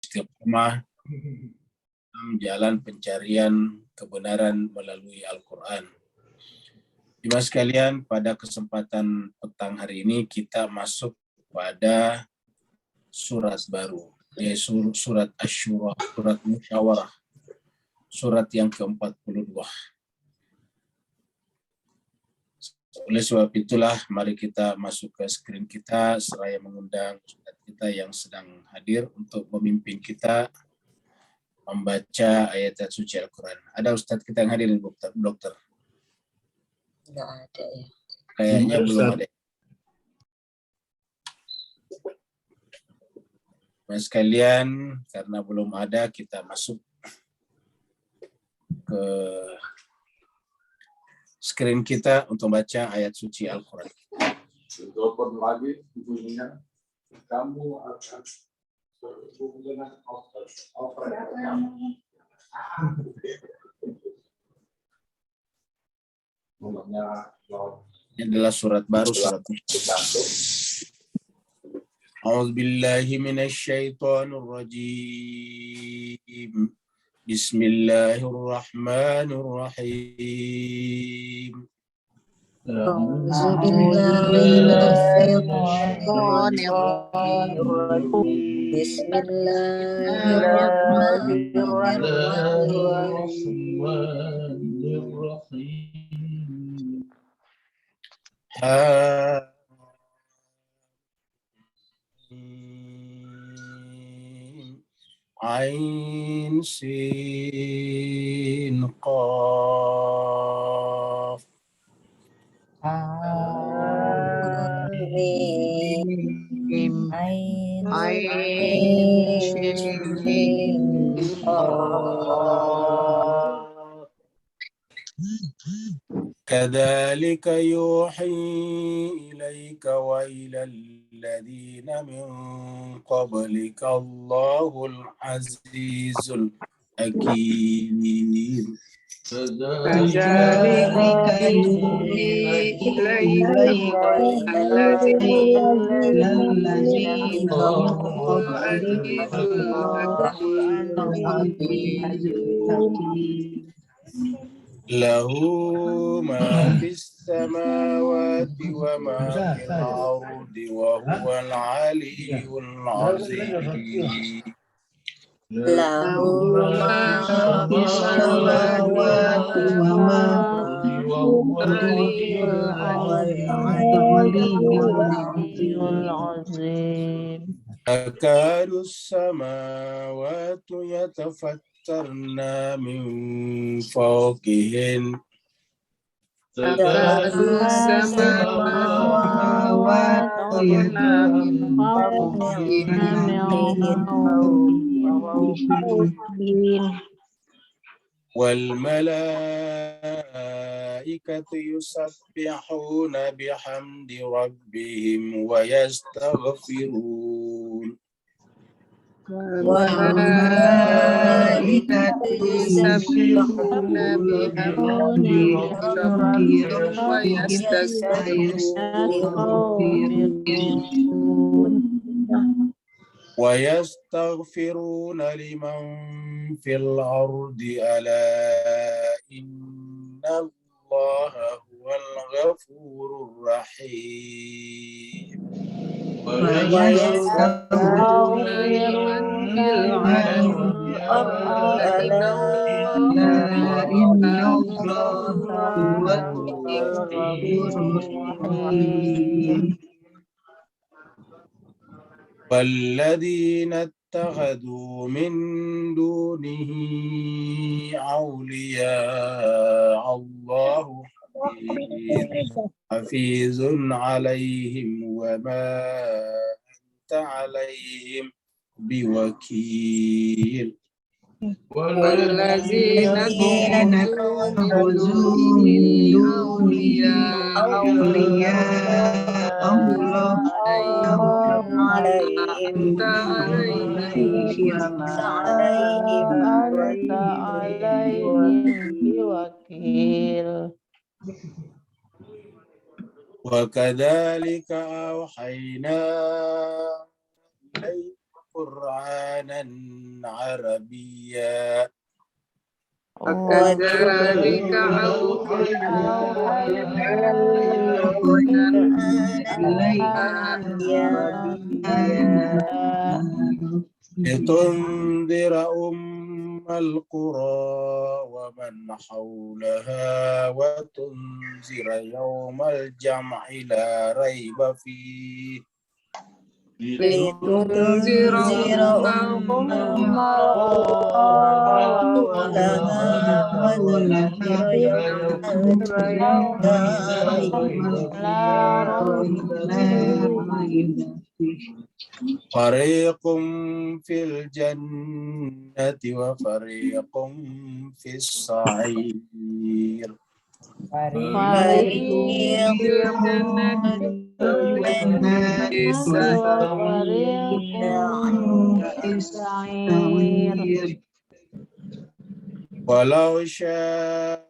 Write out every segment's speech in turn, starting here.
istiqomah dalam jalan pencarian kebenaran melalui Al-Quran. Jemaah sekalian, pada kesempatan petang hari ini kita masuk pada surat baru, yaitu surat Asy-Syura, surat Musyawarah, surat yang ke-42. Oleh sebab itulah, mari kita masuk ke screen kita, seraya mengundang ustaz kita yang sedang hadir untuk memimpin kita membaca ayat suci Al-Quran. Ada ustaz kita yang hadir, dokter? Nggak ada ya. Kayaknya belum ada. Mas sekalian, karena belum ada, kita masuk ke screen kita untuk baca ayat suci Al-Quran. Telepon lagi bunyinya, kamu akan berhubungan Ini adalah surat baru, surat A'udzu billahi minasy syaithanir rajim. Bismillahirrahmanirrahim. Ain sin qaf. كذلك يوحي إليك وإلى الذين من قبلك الله العزيز الحكيم. كذلك يوحي إليك الذين له ما في السماوات وما في الأرض وهو العلي العظيم. له ما في السماوات وما في الأرض تكاد السماوات يتفطرن من فوقهن تكاد السماوات والملائكة يسبحون بحمد ربهم ويستغفرون والملائكة يسبحون بحمد ربهم ويستغفرون لمن في الأرض ألا إن الله هو الغفور الرحيم. ويستغفرون لمن في الأرض ألا إن الله هو الغفور الرحيم. والذين اتخذوا من دونه أولياء الله حفيظ عليهم وما أنت عليهم بوكيل. والذين اتخذوا من دونه أولياء الله أنت عليهم بوكيل. وكذلك أوحينا إليك قرآنا عربيا وكذلك أوحينا إليك عربيا لتنذر القرى ومن حولها وتنذر يوم الجمع لا ريب فيه لتنذر القرى وتنذر يوم لا ريب فيه فريق في الجنة وفريق في السعير فريق في الجنة وفريق في السعير ولو شاء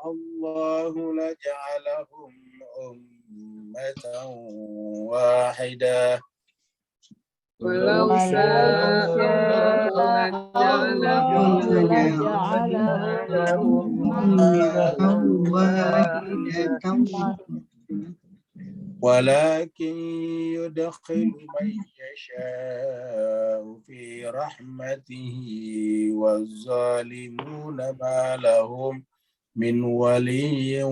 الله لجعلهم أمة واحدة ولو شاء لجعلهم ولكن يدخل من يشاء في رحمته والظالمون ما لهم من ولي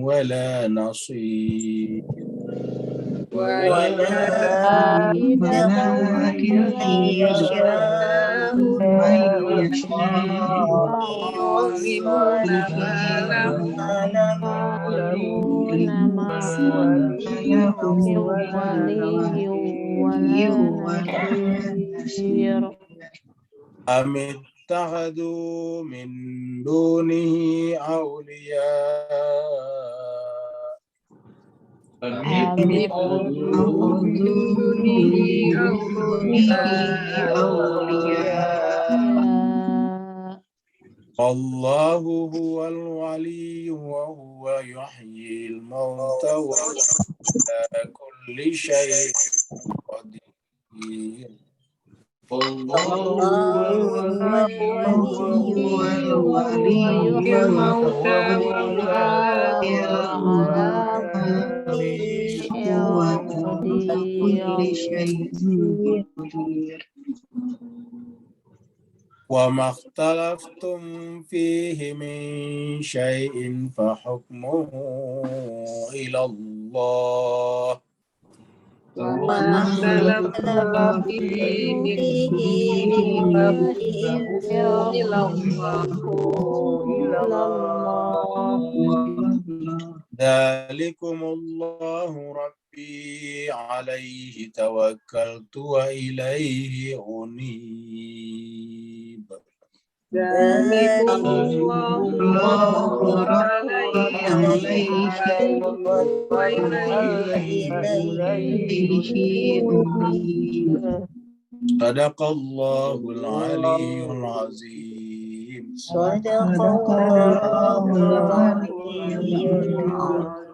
ولا نصير ولكن يشاء من يظلمون ما لهم من ولي ولا نصير أم اتخذوا من دونه أولياء والله هو الولي وهو يحيي الموتى وعلى كل شيء قدير الله هو الولي ويحيي الموتى وعلى كل شيء قدير. وما اختلفتم فيه من شيء فحكمه إلى الله وما اختلفتم فيه إلى الله ذلكم الله ربي عليه توكلت وإليه أنيب ذلكم الله عليه صدق الله العلي العظيم. صدق الله العلي العظيم.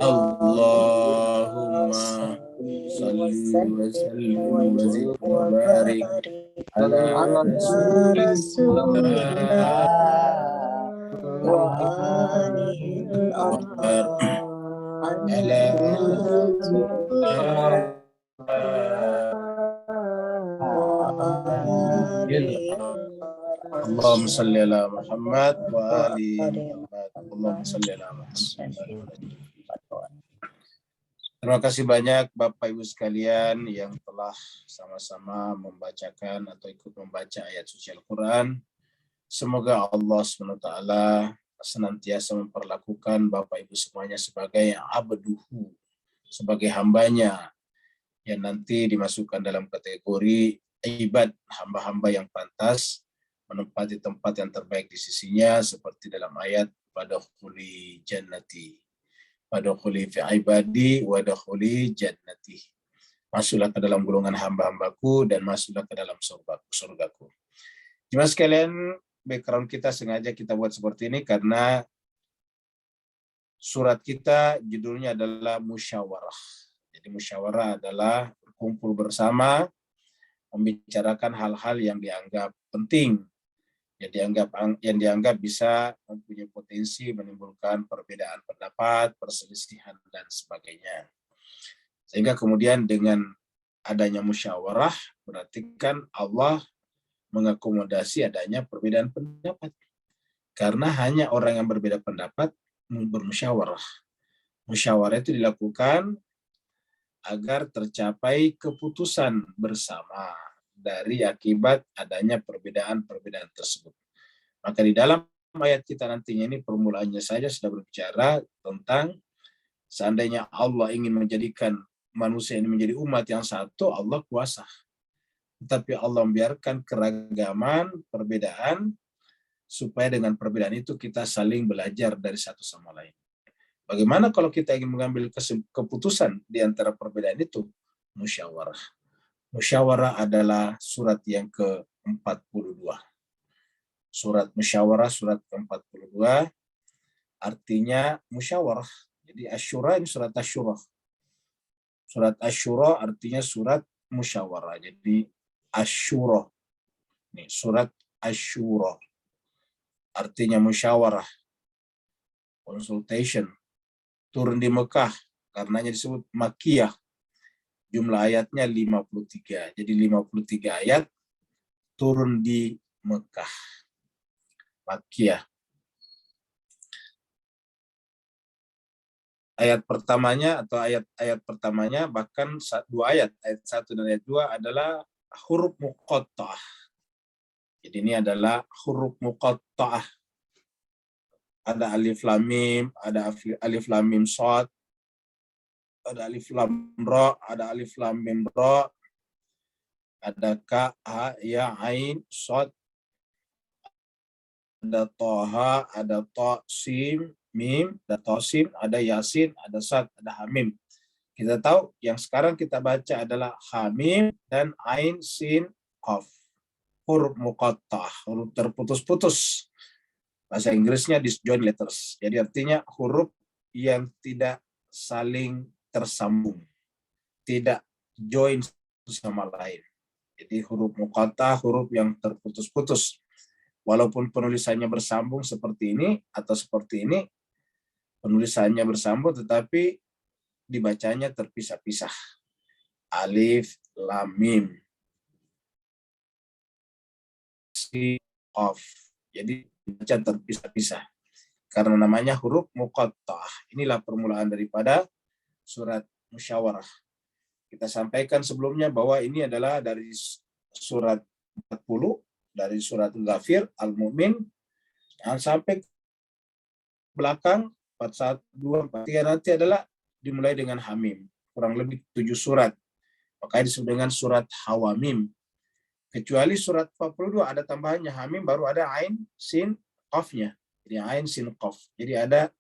اللهم صل وسلم وزد وبارك على رسول الله وآله الأطهار على اللهم صل على محمد وآل محمد. اللهم صل على محمد. Terima kasih banyak Bapak Ibu sekalian yang telah sama-sama membacakan atau ikut membaca ayat suci Al-Quran. Semoga Allah SWT senantiasa memperlakukan Bapak Ibu semuanya sebagai abduhu, sebagai hambanya, yang nanti dimasukkan dalam kategori ibad, hamba-hamba yang pantas menempati tempat yang terbaik di sisinya, seperti dalam ayat wadkhuli jannati, wadkhuli fi ibadi wadkhuli jannati. Masuklah ke dalam golongan hamba-hambaku dan masuklah ke dalam surgaku. Jemaah sekalian, background kita sengaja kita buat seperti ini karena surat kita judulnya adalah musyawarah. Jadi musyawarah adalah kumpul bersama membicarakan hal-hal yang dianggap penting, yang dianggap bisa mempunyai potensi menimbulkan perbedaan pendapat, perselisihan dan sebagainya. Sehingga kemudian dengan adanya musyawarah berarti kan Allah mengakomodasi adanya perbedaan pendapat. Karena hanya orang yang berbeda pendapat bermusyawarah. Musyawarah itu dilakukan agar tercapai keputusan bersama dari akibat adanya perbedaan-perbedaan tersebut. Maka di dalam ayat kita nantinya ini permulaannya saja sudah berbicara tentang seandainya Allah ingin menjadikan manusia ini menjadi umat yang satu, Allah kuasa. Tetapi Allah membiarkan keragaman, perbedaan, supaya dengan perbedaan itu kita saling belajar dari satu sama lain. Bagaimana kalau kita ingin mengambil keputusan di antara perbedaan itu? Musyawarah. Musyawarah adalah surat yang ke-42. Surat musyawarah, surat ke-42, artinya musyawarah. Jadi Asyura ini surat Asyura. Surat Asyura artinya surat musyawarah. Jadi Asyura. Ini surat Asyura. Artinya musyawarah. Consultation. Turun di Mekah, karenanya disebut Makkiyah. Jumlah ayatnya 53. Jadi 53 ayat turun di Mekah. Makkiyah. Ayat pertamanya atau ayat-ayat pertamanya bahkan dua ayat 1 dan ayat 2 adalah huruf muqatta'ah. Jadi ini adalah huruf muqatta'ah. Ada alif lam mim, ada alif lam mim shad, ada alif lam ra, ada alif lam mim ra, ada ka, ha, ya, ain, shad, ada toha, ada ta, sim, mim, ada tosim, ada yasin, ada sad, ada hamim. Kita tahu yang sekarang kita baca adalah hamim dan ain, sin, qaf. Huruf muqatta'ah, huruf terputus-putus. Bahasa Inggrisnya disjoint letters. Jadi artinya huruf yang tidak saling tersambung. Tidak join sama lain. Jadi huruf muqatta'ah, huruf yang terputus-putus. Walaupun penulisannya bersambung seperti ini atau seperti ini, penulisannya bersambung tetapi dibacanya terpisah-pisah. Alif, lam, mim. Qaf. Jadi baca terpisah-pisah. Karena namanya huruf muqatta'ah. Inilah permulaan daripada surat musyawarah. Kita sampaikan sebelumnya bahwa ini adalah dari surat 40, dari surat Ghafir, Al-Mu'min, sampai belakang 41, 2, 43 nanti adalah dimulai dengan Hamim. Kurang lebih 7 surat. Makanya disebut dengan surat Hawamim. Kecuali surat 42 ada tambahannya Hamim, baru ada Ain, Sin, Qafnya. Jadi Ain, Sin, Qaf. Jadi ada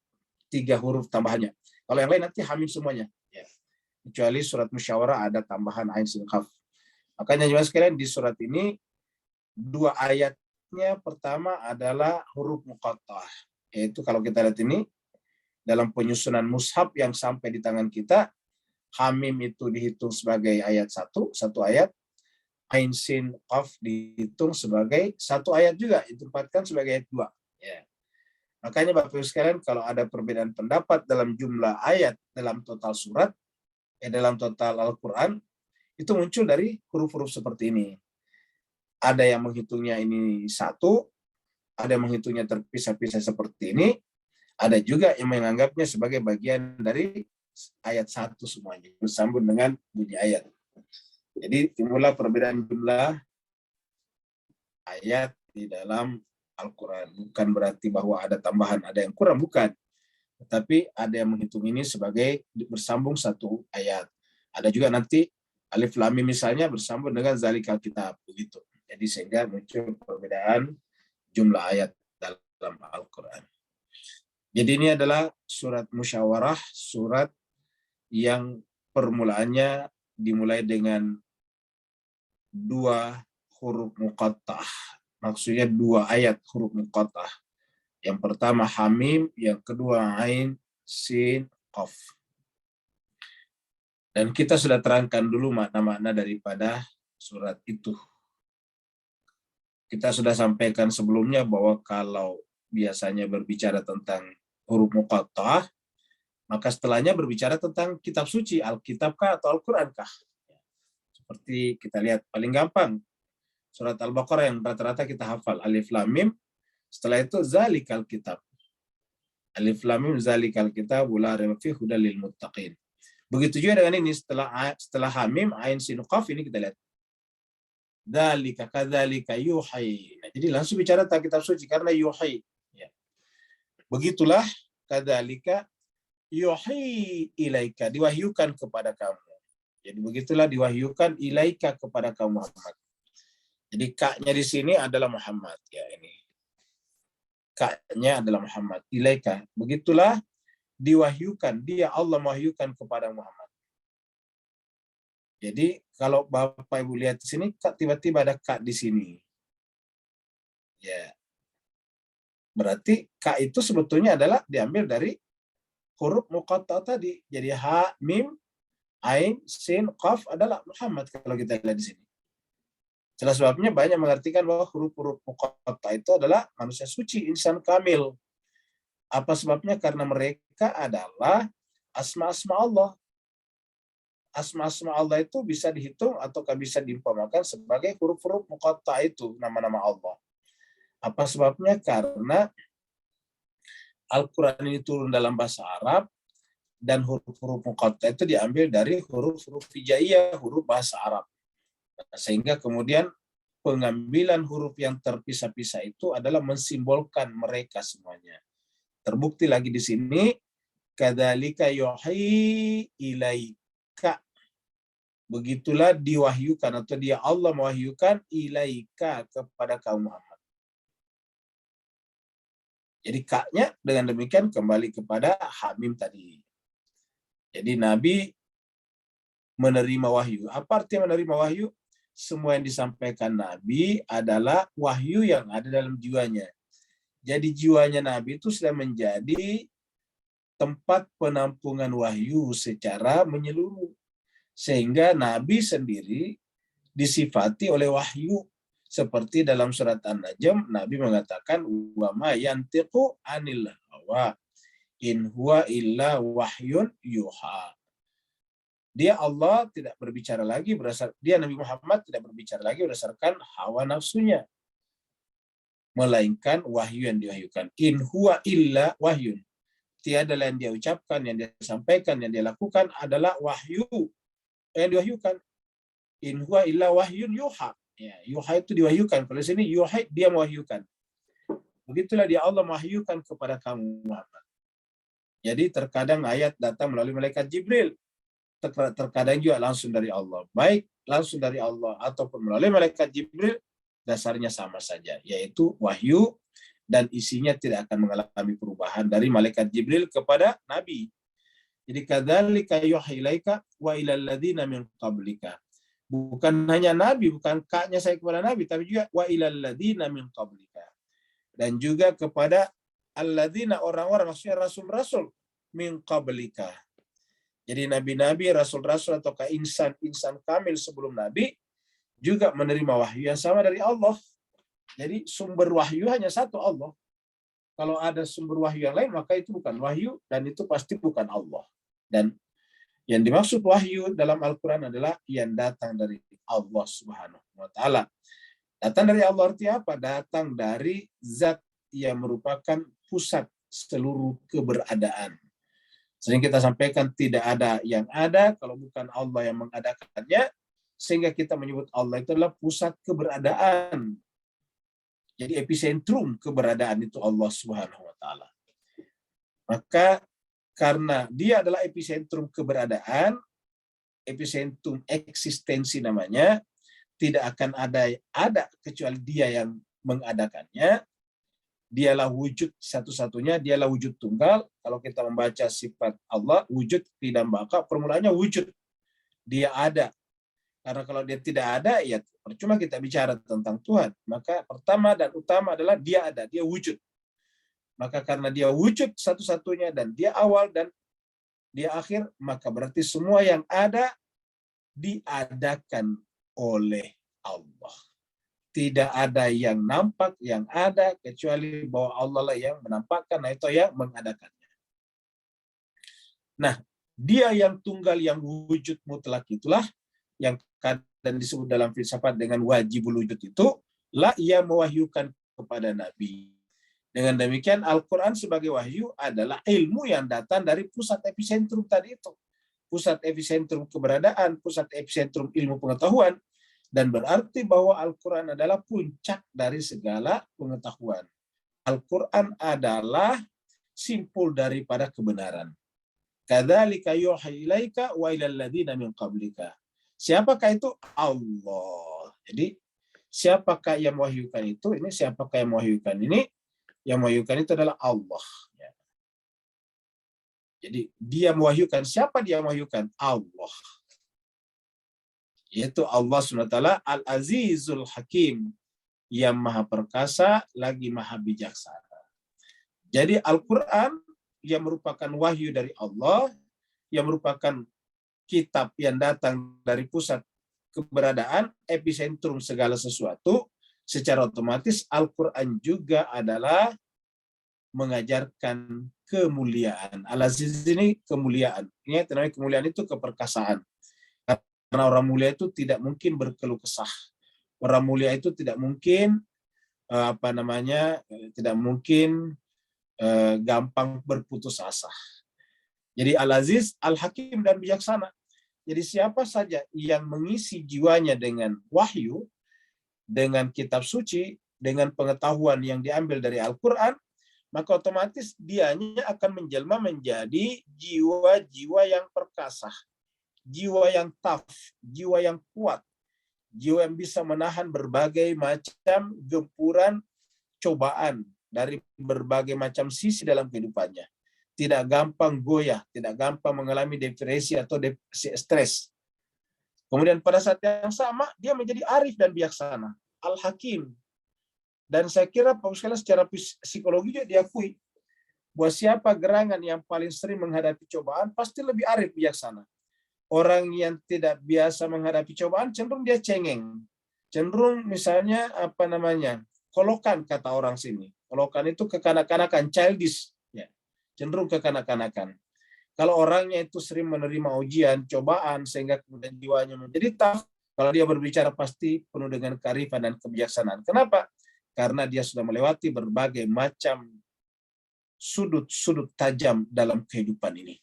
3 huruf tambahannya. Kalau yang lain nanti Hamim semuanya. Ya. Kecuali surat musyawarah ada tambahan Ain, Sin, Qaf. Makanya juga sekalian di surat ini 2 ayatnya pertama adalah huruf muqatta'ah. Yaitu kalau kita lihat ini dalam penyusunan mushaf yang sampai di tangan kita, Hamim itu dihitung sebagai ayat 1 ayat. Ain, sin, qaf dihitung sebagai 1 ayat juga, ditempatkan sebagai ayat 2. Ya. Makanya Bapak Ibu sekalian, kalau ada perbedaan pendapat dalam jumlah ayat dalam total surat, dalam total Al-Quran, itu muncul dari huruf-huruf seperti ini. Ada yang menghitungnya ini 1, ada yang menghitungnya terpisah-pisah seperti ini, ada juga yang menganggapnya sebagai bagian dari ayat 1 semuanya, bersambung dengan bunyi ayat. Jadi timbullah perbedaan jumlah ayat di dalam Al-Quran. Bukan berarti bahwa ada tambahan, ada yang kurang, bukan. Tetapi ada yang menghitung ini sebagai bersambung 1 ayat. Ada juga nanti alif lam mim misalnya bersambung dengan zalikal kitab, begitu. Jadi sehingga muncul perbedaan jumlah ayat dalam Al-Quran. Jadi ini adalah surat musyawarah, surat yang permulaannya dimulai dengan 2 huruf muqatta'ah. Maksudnya 2 ayat huruf muqatta'ah. Yang pertama Hamim, yang kedua Ain, Sin, Qaf. Dan kita sudah terangkan dulu makna-makna daripada surat itu. Kita sudah sampaikan sebelumnya bahwa kalau biasanya berbicara tentang huruf muqatta'ah, maka setelahnya berbicara tentang kitab suci, Alkitabkah atau Al-Qur'ankah. Seperti kita lihat paling gampang, surat Al-Baqarah yang rata-rata kita hafal, Alif Lam Mim, setelah itu zalikal kitab. Alif Lam Mim zalikal kitab la raiba fihi hudal lil muttaqin. Begitu juga dengan ini, setelah Hamim, Ain, Sin, Qaf, ini kita lihat. Dzalika kadzalika yuhi. Nah, jadi langsung bicara tentang kitab suci karena yuhi. Ya. Begitulah kadzalika yuhi ilaika, diwahyukan kepada kamu. Jadi begitulah diwahyukan ilaika kepada kamu Muhammad. Jadi ka-nya di sini adalah Muhammad ya ini. Ka-nya adalah Muhammad. Ilaika. Begitulah diwahyukan, dia Allah mewahyukan kepada Muhammad. Jadi kalau Bapak Ibu lihat di sini, tiba-tiba ada ka di sini. Ya. Berarti ka itu sebetulnya adalah diambil dari huruf muqatta'ah tadi. Jadi ha, mim, ain, sin, qaf adalah Muhammad kalau kita lihat di sini. Jelas sebabnya banyak mengartikan bahwa huruf-huruf muqatta'ah itu adalah manusia suci, insan kamil. Apa sebabnya? Karena mereka adalah asma-asma Allah. Asma-asma Allah itu bisa dihitung atau bisa diumpamakan sebagai huruf-huruf muqatta'ah itu, nama-nama Allah. Apa sebabnya? Karena Al-Quran ini turun dalam bahasa Arab, dan huruf-huruf muqatta'ah itu diambil dari huruf-huruf hijaiyah, huruf bahasa Arab. Sehingga kemudian pengambilan huruf yang terpisah-pisah itu adalah mensimbolkan mereka semuanya. Terbukti lagi di sini, kadzalika yuhi ilaika. Begitulah diwahyukan atau dia Allah mewahyukan ilaika kepada kaum Muhammad. Jadi ka-nya dengan demikian kembali kepada Hamim tadi. Jadi Nabi menerima wahyu. Apa artinya menerima wahyu? Semua yang disampaikan Nabi adalah wahyu yang ada dalam jiwanya. Jadi jiwanya Nabi itu sudah menjadi tempat penampungan wahyu secara menyeluruh. Sehingga Nabi sendiri disifati oleh wahyu. Seperti dalam surat An-Najm, Nabi mengatakan, wa ma yantiqu anil hawa in huwa illa wahyun yuha. Dia Allah tidak berbicara lagi dia Nabi Muhammad tidak berbicara lagi berdasarkan hawa nafsunya, melainkan wahyu yang diwahyukan. In huwa illa wahyun. Tiada yang dia ucapkan, yang dia sampaikan, yang dia lakukan adalah wahyu yang diwahyukan. In huwa illa wahyun yuha. Ya, yuha itu diwahyukan. Kalau di sini yuha dia mewahyukan. Begitulah dia Allah mewahyukan kepada kamu Muhammad. Jadi terkadang ayat datang melalui malaikat Jibril. Terkadang juga langsung dari Allah. Baik langsung dari Allah ataupun melalui malaikat Jibril, dasarnya sama saja, yaitu wahyu dan isinya tidak akan mengalami perubahan dari malaikat Jibril kepada Nabi. Jadi kadzalika yuhi ilaika wa ilal ladzina min qablika. Bukan hanya Nabi, bukan ka-nya saya kepada Nabi, tapi juga wa ilal ladzina min qablika. Dan juga kepada alladzina, orang-orang, maksudnya rasul-rasul min qablika. Jadi nabi-nabi, rasul-rasul ataukah insan kamil sebelum Nabi juga menerima wahyu yang sama dari Allah. Jadi sumber wahyu hanya satu, Allah. Kalau ada sumber wahyu yang lain, maka itu bukan wahyu dan itu pasti bukan Allah. Dan yang dimaksud wahyu dalam Al-Quran adalah yang datang dari Allah Subhanahu wa Ta'ala. Datang dari Allah artinya apa? Datang dari zat yang merupakan pusat seluruh keberadaan. Sering kita sampaikan tidak ada yang ada kalau bukan Allah yang mengadakannya, sehingga kita menyebut Allah itu adalah pusat keberadaan. Jadi epicentrum keberadaan itu Allah Subhanahu wa Ta'ala. Maka karena dia adalah epicentrum keberadaan, epicentrum eksistensi namanya, tidak akan ada kecuali dia yang mengadakannya. Dialah wujud satu-satunya, dialah wujud tunggal. Kalau kita membaca sifat Allah, wujud tidak baka, permulaannya wujud. Dia ada. Karena kalau dia tidak ada, ya percuma kita bicara tentang Tuhan. Maka pertama dan utama adalah dia ada, dia wujud. Maka karena dia wujud satu-satunya dan dia awal dan di akhir, maka berarti semua yang ada diadakan oleh Allah. Tidak ada yang nampak, yang ada, kecuali bahwa Allah lah yang menampakkan, nah itu yang mengadakannya. Nah, dia yang tunggal, yang wujud mutlak itulah, yang kadang disebut dalam filsafat dengan wajibul wujud itu, lah ia mewahyukan kepada Nabi. Dengan demikian, Al-Quran sebagai wahyu adalah ilmu yang datang dari pusat epicentrum tadi itu. Pusat epicentrum keberadaan, pusat epicentrum ilmu pengetahuan, dan berarti bahwa Al-Quran adalah puncak dari segala pengetahuan. Al-Quran adalah simpul daripada kebenaran. Kadzalika yuha ilaika wa ilal ladzina min qablika. Siapakah itu? Allah. Jadi, siapakah yang mewahyukan itu? Ini siapakah yang mewahyukan ini? Yang mewahyukan itu adalah Allah. Jadi dia mewahyukan. Siapa dia mewahyukan? Allah. Yaitu Allah SWT Al-Azizul Hakim. Yang maha perkasa, lagi maha bijaksana. Jadi Al-Quran yang merupakan wahyu dari Allah, yang merupakan kitab yang datang dari pusat keberadaan, epicentrum segala sesuatu, secara otomatis Al-Quran juga adalah mengajarkan kemuliaan. Al-Aziz ini kemuliaan. Ini namanya kemuliaan itu keperkasaan. Karena orang mulia itu tidak mungkin berkeluh kesah. Orang mulia itu tidak mungkin tidak mungkin gampang berputus asa. Jadi Al-Aziz, Al-Hakim dan bijaksana. Jadi siapa saja yang mengisi jiwanya dengan wahyu, dengan kitab suci, dengan pengetahuan yang diambil dari Al-Quran, maka otomatis dianya akan menjelma menjadi jiwa-jiwa yang perkasa, jiwa yang tough, jiwa yang kuat, jiwa yang bisa menahan berbagai macam gempuran cobaan dari berbagai macam sisi dalam kehidupannya. Tidak gampang goyah, tidak gampang mengalami depresi atau stres. Kemudian pada saat yang sama, dia menjadi arif dan bijaksana. Al-Hakim. Dan saya kira Pak Ustaz secara psikologi juga diakui bahwa siapa gerangan yang paling sering menghadapi cobaan pasti lebih arif bijaksana. Orang yang tidak biasa menghadapi cobaan cenderung dia cengeng. Cenderung misalnya kolokan kata orang sini. Kolokan itu kekanak-kanakan, childish. Ya. Cenderung kekanak-kanakan. Kalau orangnya itu sering menerima ujian, cobaan, sehingga kemudian jiwanya menjadi tough, kalau dia berbicara pasti penuh dengan kearifan dan kebijaksanaan. Kenapa? Karena dia sudah melewati berbagai macam sudut-sudut tajam dalam kehidupan ini.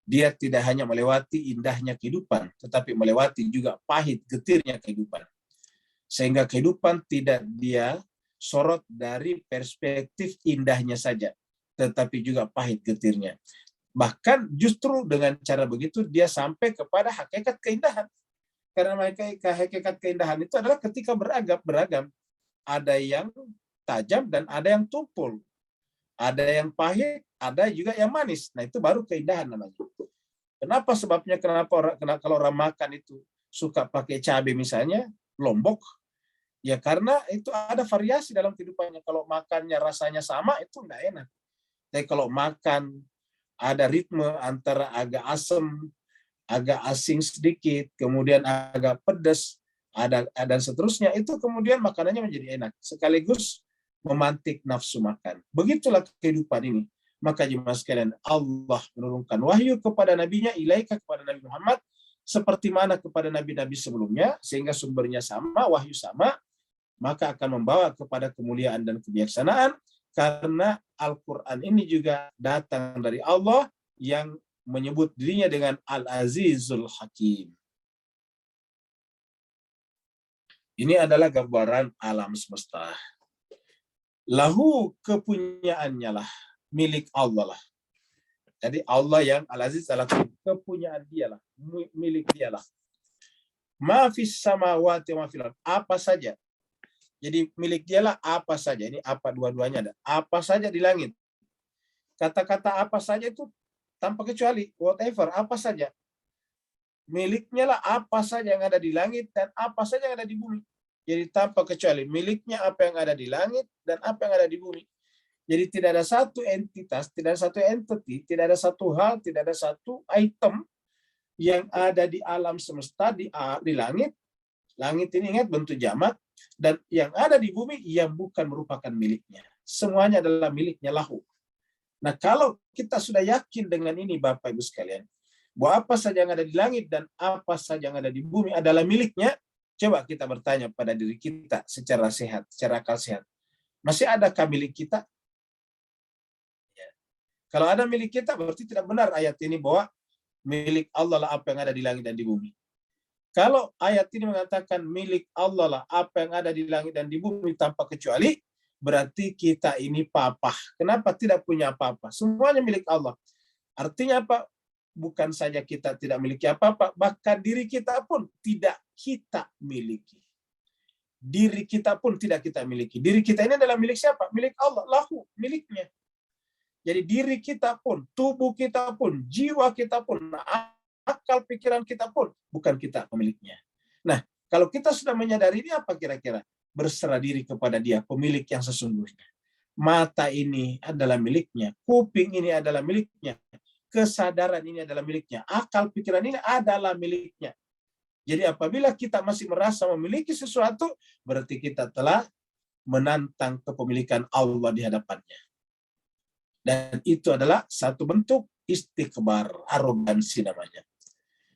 Dia tidak hanya melewati indahnya kehidupan, tetapi melewati juga pahit getirnya kehidupan. Sehingga kehidupan tidak dia sorot dari perspektif indahnya saja, tetapi juga pahit getirnya. Bahkan justru dengan cara begitu dia sampai kepada hakikat keindahan. Karena hakikat keindahan itu adalah ketika beragam. Ada yang tajam dan ada yang tumpul. Ada yang pahit, ada juga yang manis. Nah itu baru keindahan namanya. Kenapa sebabnya? Kalau orang makan itu suka pakai cabai misalnya, lombok, ya karena itu ada variasi dalam kehidupannya. Kalau makannya rasanya sama, itu enggak enak. Tapi kalau makan ada ritme antara agak asam, agak asing sedikit, kemudian agak pedas, dan seterusnya, itu kemudian makanannya menjadi enak. Sekaligus memantik nafsu makan. Begitulah kehidupan ini. Maka jemaah sekalian, Allah menurunkan wahyu kepada nabinya, ilaika kepada Nabi Muhammad, seperti mana kepada nabi-nabi sebelumnya, sehingga sumbernya sama, wahyu sama, maka akan membawa kepada kemuliaan dan kebijaksanaan, karena Al-Quran ini juga datang dari Allah yang menyebut dirinya dengan Al-Azizul Hakim. Ini adalah gambaran alam semesta. Lahu kepunyaannya lah, milik Allah lah. Jadi Allah yang Al-Aziz adalah kepunyaan dialah, milik dialah. Ma fis samawati wa fil ardh, apa saja. Jadi milik dialah apa saja. Ini apa dua-duanya ada. Apa saja di langit. Kata-kata apa saja itu tanpa kecuali, whatever, apa saja. Miliknya lah apa saja yang ada di langit dan apa saja yang ada di bumi. Jadi tanpa kecuali miliknya apa yang ada di langit dan apa yang ada di bumi. Jadi tidak ada satu entitas, tidak ada satu entity, tidak ada satu hal, tidak ada satu item yang ada di alam semesta, di langit. Langit ini ingat bentuk jamak, dan yang ada di bumi yang bukan merupakan miliknya. Semuanya adalah miliknya lahu. Nah, kalau kita sudah yakin dengan ini Bapak Ibu sekalian, bahwa apa saja yang ada di langit dan apa saja yang ada di bumi adalah miliknya, coba kita bertanya pada diri kita secara sehat, secara akal sehat. Masih adakah milik kita? Kalau ada milik kita, berarti tidak benar ayat ini bahwa milik Allah lah apa yang ada di langit dan di bumi. Kalau ayat ini mengatakan milik Allah lah apa yang ada di langit dan di bumi tanpa kecuali, berarti kita ini papah. Kenapa tidak punya apa-apa? Semuanya milik Allah. Artinya apa? Bukan saja kita tidak memiliki apa-apa, bahkan diri kita pun tidak kita miliki. Diri kita pun tidak kita miliki. Diri kita ini adalah milik siapa? Milik Allah, lahu, miliknya. Jadi diri kita pun, tubuh kita pun, jiwa kita pun, akal pikiran kita pun, bukan kita pemiliknya. Nah, kalau kita sudah menyadari ini apa kira-kira? Berserah diri kepada Dia, pemilik yang sesungguhnya. Mata ini adalah miliknya, kuping ini adalah miliknya, kesadaran ini adalah miliknya, akal pikiran ini adalah miliknya. Jadi apabila kita masih merasa memiliki sesuatu, berarti kita telah menantang kepemilikan Allah di hadapannya. Dan itu adalah satu bentuk istikbar, arogansi namanya.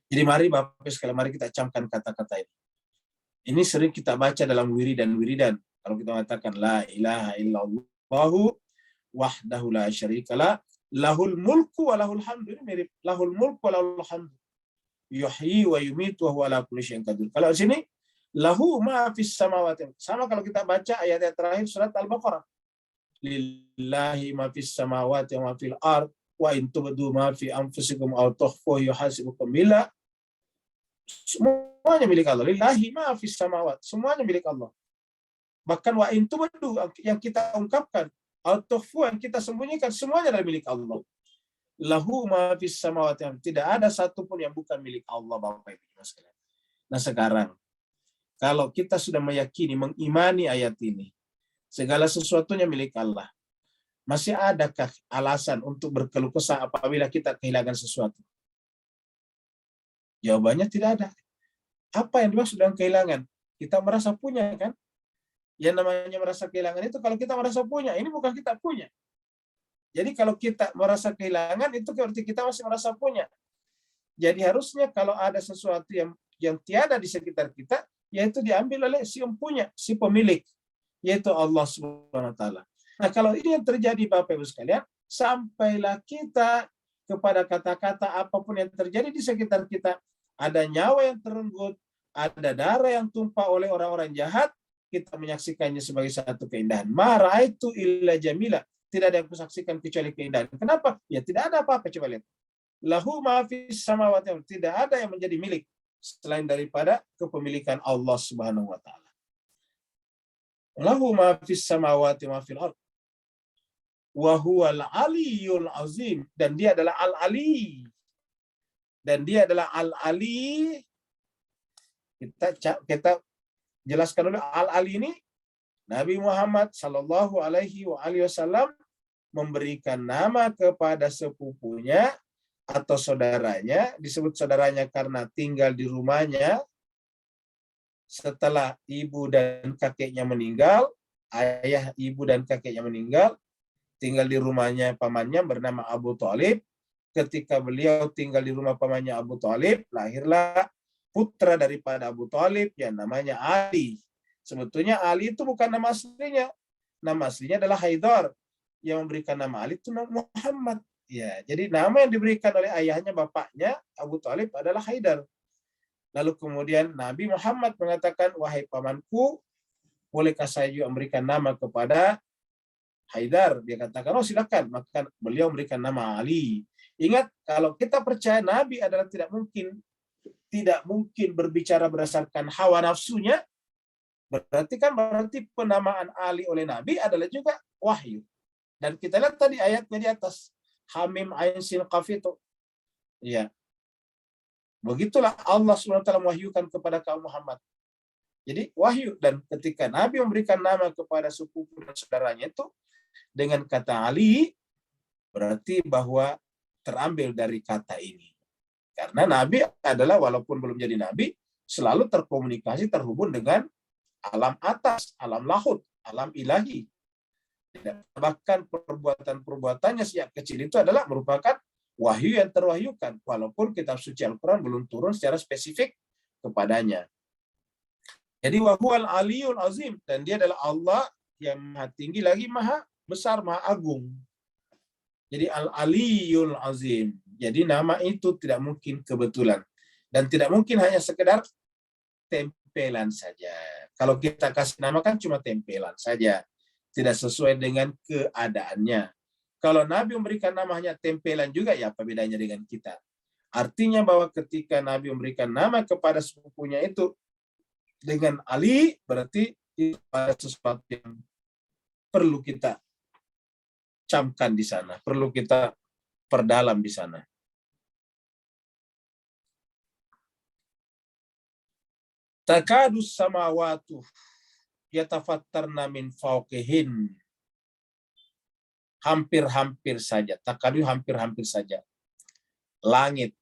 Jadi mari Bapak sekalian, mari kita camkan kata-kata ini. Ini sering kita baca dalam wiridan. Kalau kita mengatakan la ilaha illallahu wahdahu la syarikalah, lahul mulku wa lahul hamdu. Ini mirip lahul mulku wa lahul hamdu. Yuhyi wa yumitu wa huwa ala kulli syai'in qadir. Kalau di sini lahu ma fis samawati. Sama kalau kita baca ayat terakhir surat Al-Baqarah. Lillahi ma fis samawati wa ma fil ard wa in tubdu ma fi anfusikum aw tukhfuhu yuhasibukum billah. Semuanya milik Allah. Lillahi ma fis samawati. Semuanya milik Allah. Bahkan wa in tubdu yang kita ungkapkan, aw tukhfuhu yang kita sembunyikan, semuanya adalah milik Allah. Lahu ma fis samawati. Tidak ada satupun yang bukan milik Allah Bapak Ibu sekalian. Nah sekarang kalau kita sudah meyakini, mengimani ayat ini, segala sesuatunya milik Allah, masih adakah alasan untuk berkeluh kesah apabila kita kehilangan sesuatu? Jawabannya tidak ada. Apa yang dimaksud dengan kehilangan? Kita merasa punya kan? Yang namanya merasa kehilangan itu kalau kita merasa punya, ini bukan kita punya. Jadi kalau kita merasa kehilangan itu berarti kita masih merasa punya. Jadi harusnya kalau ada sesuatu yang tiada di sekitar kita, yaitu diambil oleh si empunya, si pemilik, yaitu Allah Subhanahu wa taala. Nah, kalau ini yang terjadi Bapak Ibu sekalian, sampailah kita kepada kata-kata apapun yang terjadi di sekitar kita, ada nyawa yang terenggut, ada darah yang tumpah oleh orang-orang jahat, kita menyaksikannya sebagai satu keindahan. Ma ra'aitu illa jamila. Tidak ada yang kusaksikan kecuali keindahan. Kenapa? Ya tidak ada apa-apa, coba lihat. Lahu ma fis samawati, tidak ada yang menjadi milik selain daripada kepemilikan Allah Subhanahu wa taala. Lahu ma fis samawati wa fil ard. Wa huwal aliyul azim, dan dia adalah al-ali. Dan dia adalah al-ali. Kita jelaskan dulu al-ali ini. Nabi Muhammad sallallahu alaihi wasallam memberikan nama kepada sepupunya atau saudaranya, disebut saudaranya karena tinggal di rumahnya setelah ibu dan kakeknya meninggal, ayah, ibu dan kakeknya meninggal, tinggal di rumahnya pamannya bernama Abu Thalib. Ketika beliau tinggal di rumah pamannya Abu Thalib, lahirlah putra daripada Abu Thalib yang namanya Ali. Sebetulnya Ali itu bukan nama aslinya. Nama aslinya adalah Haidar. Yang memberikan nama Ali itu nama Muhammad. Ya, jadi nama yang diberikan oleh ayahnya, bapaknya Abu Thalib adalah Haidar. Lalu kemudian Nabi Muhammad mengatakan, wahai pamanku, bolehkah saya juga memberikan nama kepada Haidar? Dia katakan, oh silakan. Maka beliau memberikan nama Ali. Ingat, kalau kita percaya Nabi adalah tidak mungkin berbicara berdasarkan hawa nafsunya, berarti penamaan Ali oleh Nabi adalah juga wahyu. Dan kita lihat tadi ayatnya di atas. Hamim Ain Sin Qaf itu. Ya. Begitulah Allah SWT mewahyukan kepada kaum Muhammad. Jadi wahyu. Dan ketika Nabi memberikan nama kepada sepupu dan saudaranya itu, dengan kata Ali, berarti bahwa terambil dari kata ini. Karena Nabi adalah, walaupun belum jadi Nabi, selalu terkomunikasi, terhubung dengan alam atas, alam lahut, alam ilahi. Bahkan perbuatan-perbuatannya sejak kecil itu adalah merupakan wahyu yang terwahyukan, walaupun kitab suci Al-Quran belum turun secara spesifik kepadanya. Jadi wahuwal aliyul azim, dan dia adalah Allah yang maha tinggi lagi maha besar, maha agung. Jadi al-aliyul azim. Jadi nama itu tidak mungkin kebetulan. Dan tidak mungkin hanya sekedar tempelan saja. Kalau kita kasih nama kan cuma tempelan saja. Tidak sesuai dengan keadaannya. Kalau Nabi memberikan nama hanya tempelan juga, ya apa bedanya dengan kita? Artinya bahwa ketika Nabi memberikan nama kepada sepupunya itu dengan Ali, berarti itu ada sesuatu yang perlu kita camkan di sana, perlu kita perdalam di sana. Takadus samawatu yatafattarna min fawqihin. Hampir-hampir saja. Takadu hampir-hampir saja. Langit.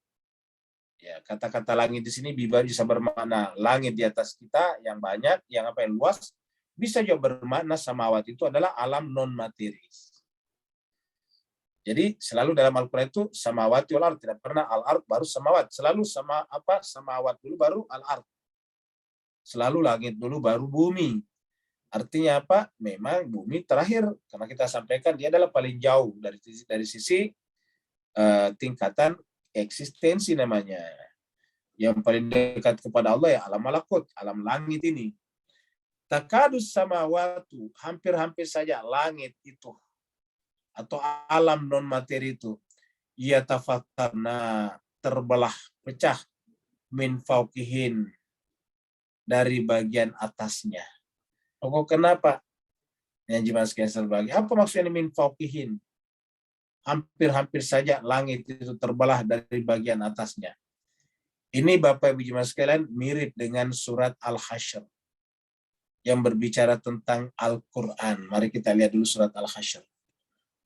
Ya, kata-kata langit di sini bisa bermakna langit di atas kita yang banyak, yang apa yang luas. Bisa juga bermakna samawat itu adalah alam non materi. Jadi selalu dalam Al-Quran itu samawati wal ard, tidak pernah al-ard baru samawat. Selalu samawat dulu baru al-ard. Selalu langit dulu baru bumi. Artinya apa? Memang bumi terakhir, karena kita sampaikan dia adalah paling jauh dari sisi tingkatan eksistensi namanya. Yang paling dekat kepada Allah ya alam malakut, alam langit ini. Takadus samawatu, hampir-hampir saja langit itu atau alam non materi itu, ia tafattarna, terbelah, pecah, min fauqihin, dari bagian atasnya. Oh, kenapa? Yang jemaah sekalian terbagi. Apa maksudnya min fauqihin? Hampir-hampir saja langit itu terbelah dari bagian atasnya. Ini Bapak Ibu jemaah sekalian mirip dengan surat Al-Hasyr yang berbicara tentang Al-Quran. Mari kita lihat dulu surat Al-Hasyr.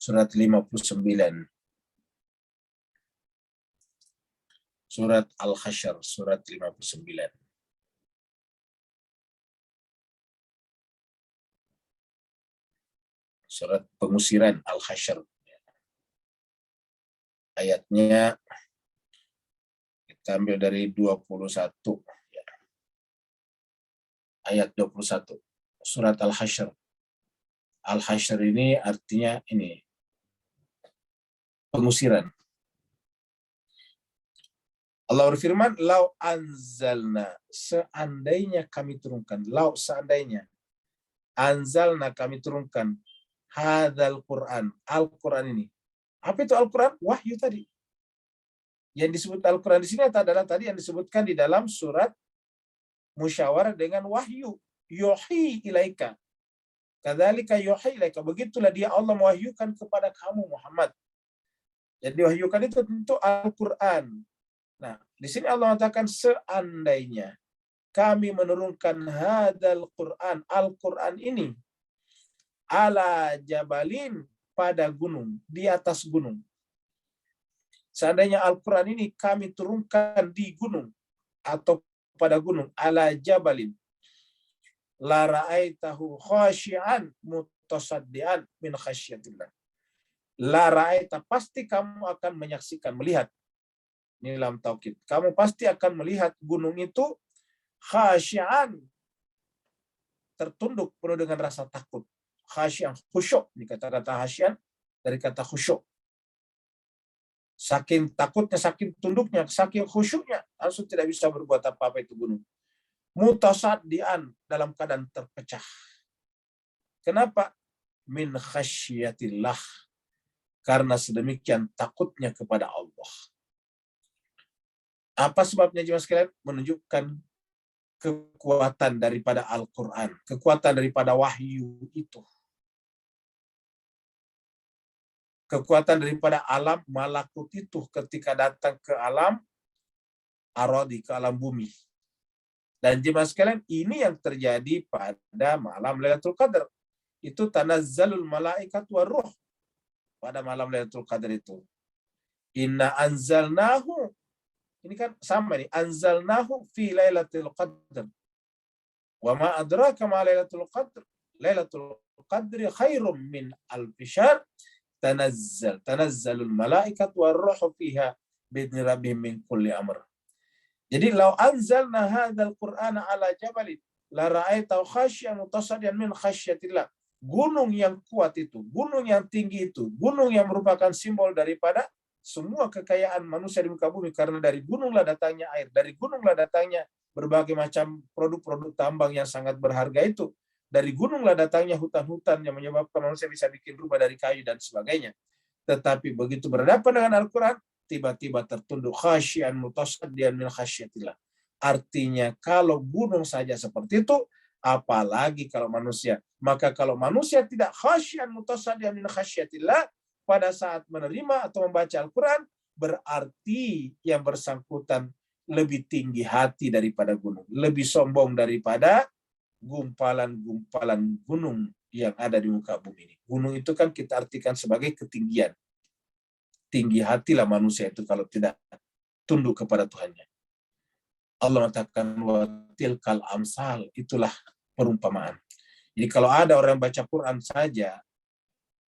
Surat 59. Surat Al-Hasyr, surat 59. Surat pengusiran Al-Hasyr. Ayatnya kita ambil dari 21. Ayat 21. Surat Al-Hasyr. Al-Hasyr ini artinya ini. Pengusiran. Allah berfirman, lau anzalna, seandainya kami turunkan, lau seandainya, anzalna kami turunkan, hadzal Quran, Al-Quran ini. Apa itu Al-Quran? Wahyu tadi. Yang disebut Al-Quran di sini adalah tadi yang disebutkan di dalam surat musyawarah dengan wahyu. Yuhi ilaika. Kadzalika yuhi ilaika. Begitulah dia Allah mewahyukan kepada kamu Muhammad. Jadi wahyukan itu tentu Al-Quran. Nah, di sini Allah mengatakan seandainya kami menurunkan hadzal Quran, Al-Quran ini ala jabalin, pada gunung, di atas gunung. Seandainya Al-Quran ini kami turunkan di gunung atau pada gunung, ala jabalin, la ra'aitahu khashi'an mutasaddian min khasyatillah. La ra'aita, pasti kamu akan menyaksikan, melihat. Ini dalam taukid. Kamu pasti akan melihat gunung itu khasyi'an, tertunduk penuh dengan rasa takut. Khasyi'an, khusyuk. Ini kata-kata khasyi'an dari kata khusyuk. Saking takutnya, saking tunduknya, saking khusyuknya, langsung tidak bisa berbuat apa-apa itu gunung. Mutasaddian, dalam keadaan terpecah. Kenapa? Min khasyiatillah. Karena sedemikian takutnya kepada Allah. Apa sebabnya jemaah sekalian? Menunjukkan kekuatan daripada Al-Quran. Kekuatan daripada wahyu itu. Kekuatan daripada alam malakut itu ketika datang ke alam aradi, ke alam bumi. Dan jemaah sekalian, ini yang terjadi pada malam Lailatul Qadar. itu tanazzalul malaikat waruh pada malam Lailatul Qadar itu. Inna anzalnahu, ini kan sama nih, anzalnahu fi Lailatul Qadar. Wa ma adraka ma Lailatul Qadr. Lailatul Qadri khairum min alfi syahr. Tanazzalul malaikat waruhu fiha bi'idzni rabbihim min kulli amr. Jadi lau anzalna hadzal qur'ana ala jabalin la ra'aitahu khasyian mutasaddian min khasyatillah. Gunung yang kuat itu, gunung yang tinggi itu, gunung yang merupakan simbol daripada semua kekayaan manusia di muka bumi, karena dari gununglah datangnya air, dari gununglah datangnya berbagai macam produk-produk tambang yang sangat berharga itu. Dari gununglah datangnya hutan-hutan yang menyebabkan manusia bisa bikin rumah dari kayu dan sebagainya. Tetapi begitu berhadapan dengan Al-Quran, tiba-tiba tertunduk khasyian mutasaddian min khasyatillah. Artinya kalau gunung saja seperti itu, apalagi kalau manusia. Maka kalau manusia tidak khasyian mutasaddian min khasyatillah pada saat menerima atau membaca Al-Quran, berarti yang bersangkutan lebih tinggi hati daripada gunung, lebih sombong daripada gumpalan-gumpalan gunung yang ada di muka bumi ini. Gunung itu kan kita artikan sebagai ketinggian. Tinggi hatilah manusia itu kalau tidak tunduk kepada Tuhannya. Allah mengatakan wa tilkal amsal, itulah perumpamaan. Jadi kalau ada orang baca Quran saja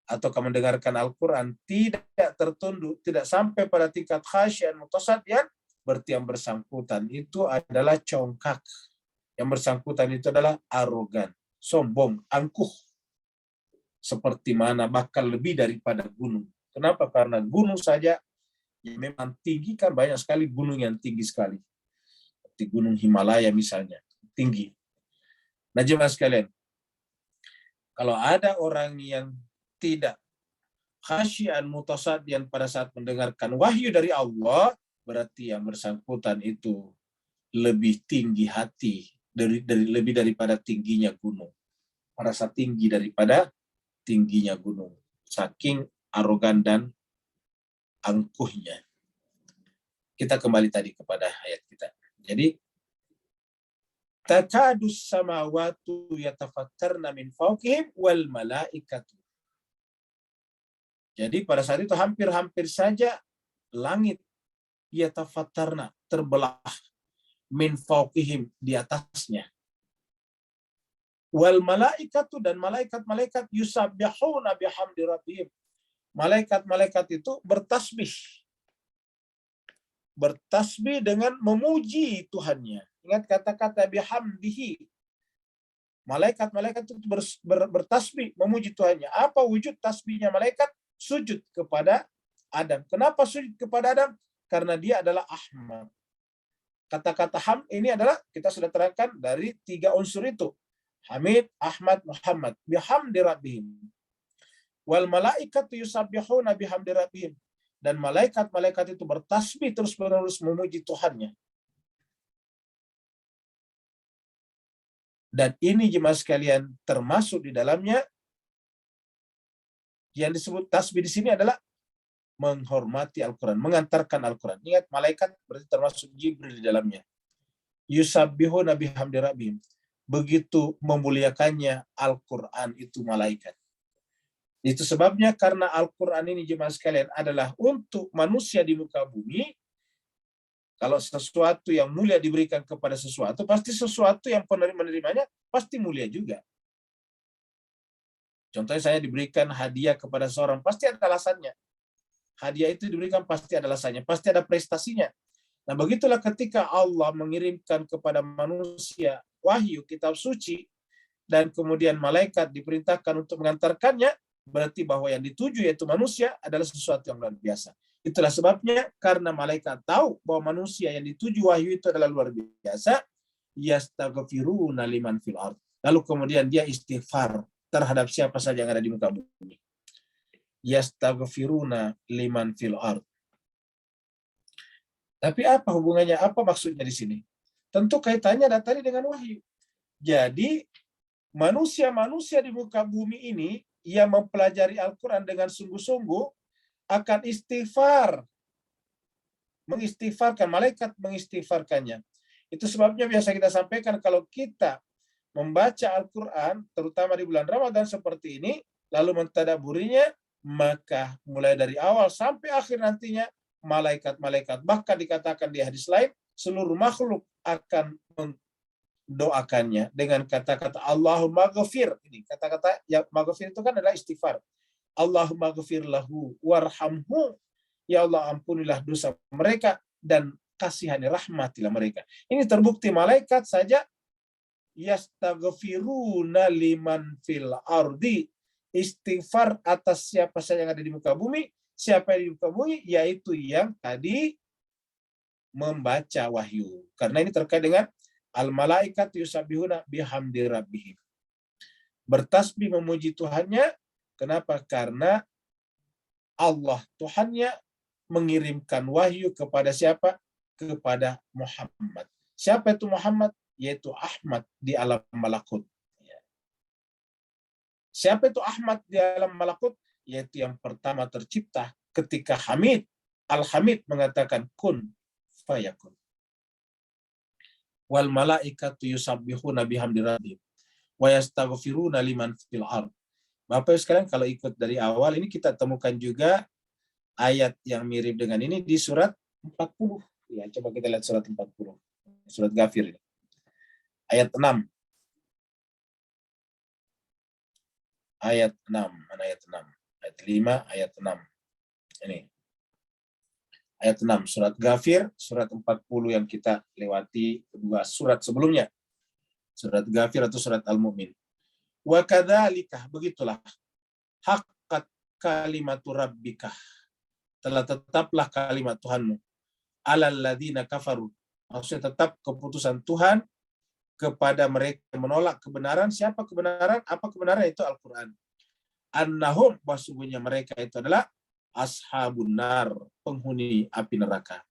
atau mendengarkan Al-Quran tidak tertunduk, tidak sampai pada tingkat khasyian mutasaddian, berarti yang bersangkutan itu adalah congkak. Yang bersangkutan itu adalah arogan, sombong, angkuh. Seperti mana, bahkan lebih daripada gunung. Kenapa? Karena gunung saja yang memang tinggi, kan banyak sekali gunung yang tinggi sekali. Seperti gunung Himalaya misalnya, tinggi. Nah jemaah sekalian, kalau ada orang yang tidak khasyian mutasaddian pada saat mendengarkan wahyu dari Allah, berarti yang bersangkutan itu lebih tinggi hati, lebih daripada tingginya gunung. Merasa tinggi daripada tingginya gunung. Saking arogan dan angkuhnya. Kita kembali tadi kepada ayat kita. Jadi, takadus samawatu yatafattarna min fawqihim wal malaikatu. Jadi pada saat itu hampir-hampir saja langit yatafattarna, terbelah, min fawqihim, di atasnya. Wal malaikatu, dan malaikat-malaikat yusabbihuna bihamdi rabbihim. Malaikat-malaikat itu bertasbih. Bertasbih dengan memuji Tuhannya. Ingat kata-kata bihamdihi. Malaikat-malaikat itu bertasbih, memuji Tuhannya. Apa wujud tasbihnya malaikat? Sujud kepada Adam. Kenapa sujud kepada Adam? Karena dia adalah Ahmad. Kata-kata ham ini adalah, kita sudah terangkan dari 3 unsur itu. Hamid, Ahmad, Muhammad. Bihamdi rabbihim. Wal malaikatu yusabbihuna bihamdi rabbihim. Dan malaikat-malaikat itu bertasbih terus-menerus memuji Tuhannya. Dan ini jemaah sekalian termasuk di dalamnya yang disebut tasbih di sini adalah menghormati Al-Quran, mengantarkan Al-Quran. Ingat, malaikat berarti termasuk Jibril di dalamnya. Yusabbihuna bihamdi rabbihim. Begitu memuliakannya Al-Quran itu malaikat. Itu sebabnya karena Al-Quran ini jemaah sekalian adalah untuk manusia di muka bumi. Kalau sesuatu yang mulia diberikan kepada sesuatu, pasti sesuatu yang menerimanya pasti mulia juga. Contohnya saya diberikan hadiah kepada seorang, pasti ada alasannya. Hadiah itu diberikan pasti ada alasannya, pasti ada prestasinya. Nah begitulah ketika Allah mengirimkan kepada manusia wahyu, kitab suci, dan kemudian malaikat diperintahkan untuk mengantarkannya, berarti bahwa yang dituju yaitu manusia adalah sesuatu yang luar biasa. Itulah sebabnya karena malaikat tahu bahwa manusia yang dituju wahyu itu adalah luar biasa, yastaghfiruna liman fil ard. Lalu kemudian dia istighfar terhadap siapa saja yang ada di muka bumi. Yastaghfiruna liman fil ard. Tapi apa hubungannya? Apa maksudnya di sini? Tentu kaitannya tadi dengan wahyu. Jadi manusia-manusia di muka bumi ini yang mempelajari Al-Quran dengan sungguh-sungguh akan istighfar. Mengistighfarkan, malaikat mengistighfarkannya. Itu sebabnya biasa kita sampaikan kalau kita membaca Al-Quran, terutama di bulan Ramadan seperti ini, lalu mentadaburinya, maka mulai dari awal sampai akhir nantinya, malaikat-malaikat, bahkan dikatakan di hadis lain, seluruh makhluk akan mendoakannya dengan kata-kata Allahumma ghafir. Ini kata-kata yang maghfir itu kan adalah istighfar. Allahumma ghafir lahu warhamhu. Ya Allah, ampunilah dosa mereka dan kasihani, rahmatilah mereka. Ini terbukti malaikat saja yastaghfiruna liman fil ardi, istighfar atas siapa saja yang ada di muka bumi. Siapa yang di muka bumi? Yaitu yang tadi membaca wahyu. Karena ini terkait dengan al-malaikat yusabbihuna bihamdi rabbihim. Bertasbih memuji Tuhannya. Kenapa? Karena Allah Tuhannya mengirimkan wahyu kepada siapa? Kepada Muhammad. Siapa itu Muhammad? Yaitu Ahmad di alam malakut. Siapa itu Ahmad di alam malakut? Yaitu yang pertama tercipta ketika Hamid, Al-Hamid mengatakan kun fayakun. Wal malaikatu yusabbihuna bihamdi rabbihim wa yastaghfiruna liman fil ard. Bapak Ibu sekalian, kalau ikut dari awal ini kita temukan juga ayat yang mirip dengan ini di surat 40. Ya, coba kita lihat surat 40. Surat Ghafir ini. Ayat 6. Ayat 6. Mana ayat 6? Ayat 5, ayat 6. Ini. Ayat 6. Surat Ghafir, surat 40 yang kita lewati kedua surat sebelumnya. Surat Ghafir atau surat Al-Mu'min. Wa kadzalika, begitulah. Haqqat kalimatu rabbika. Telah tetaplah kalimat Tuhanmu. Alal ladzina kafaru. Maksudnya tetap keputusan Tuhan kepada mereka yang menolak kebenaran. Siapa kebenaran? Apa kebenaran? Itu Al-Quran. Annahum, sesungguhnya mereka itu adalah ashabun nar, penghuni api neraka.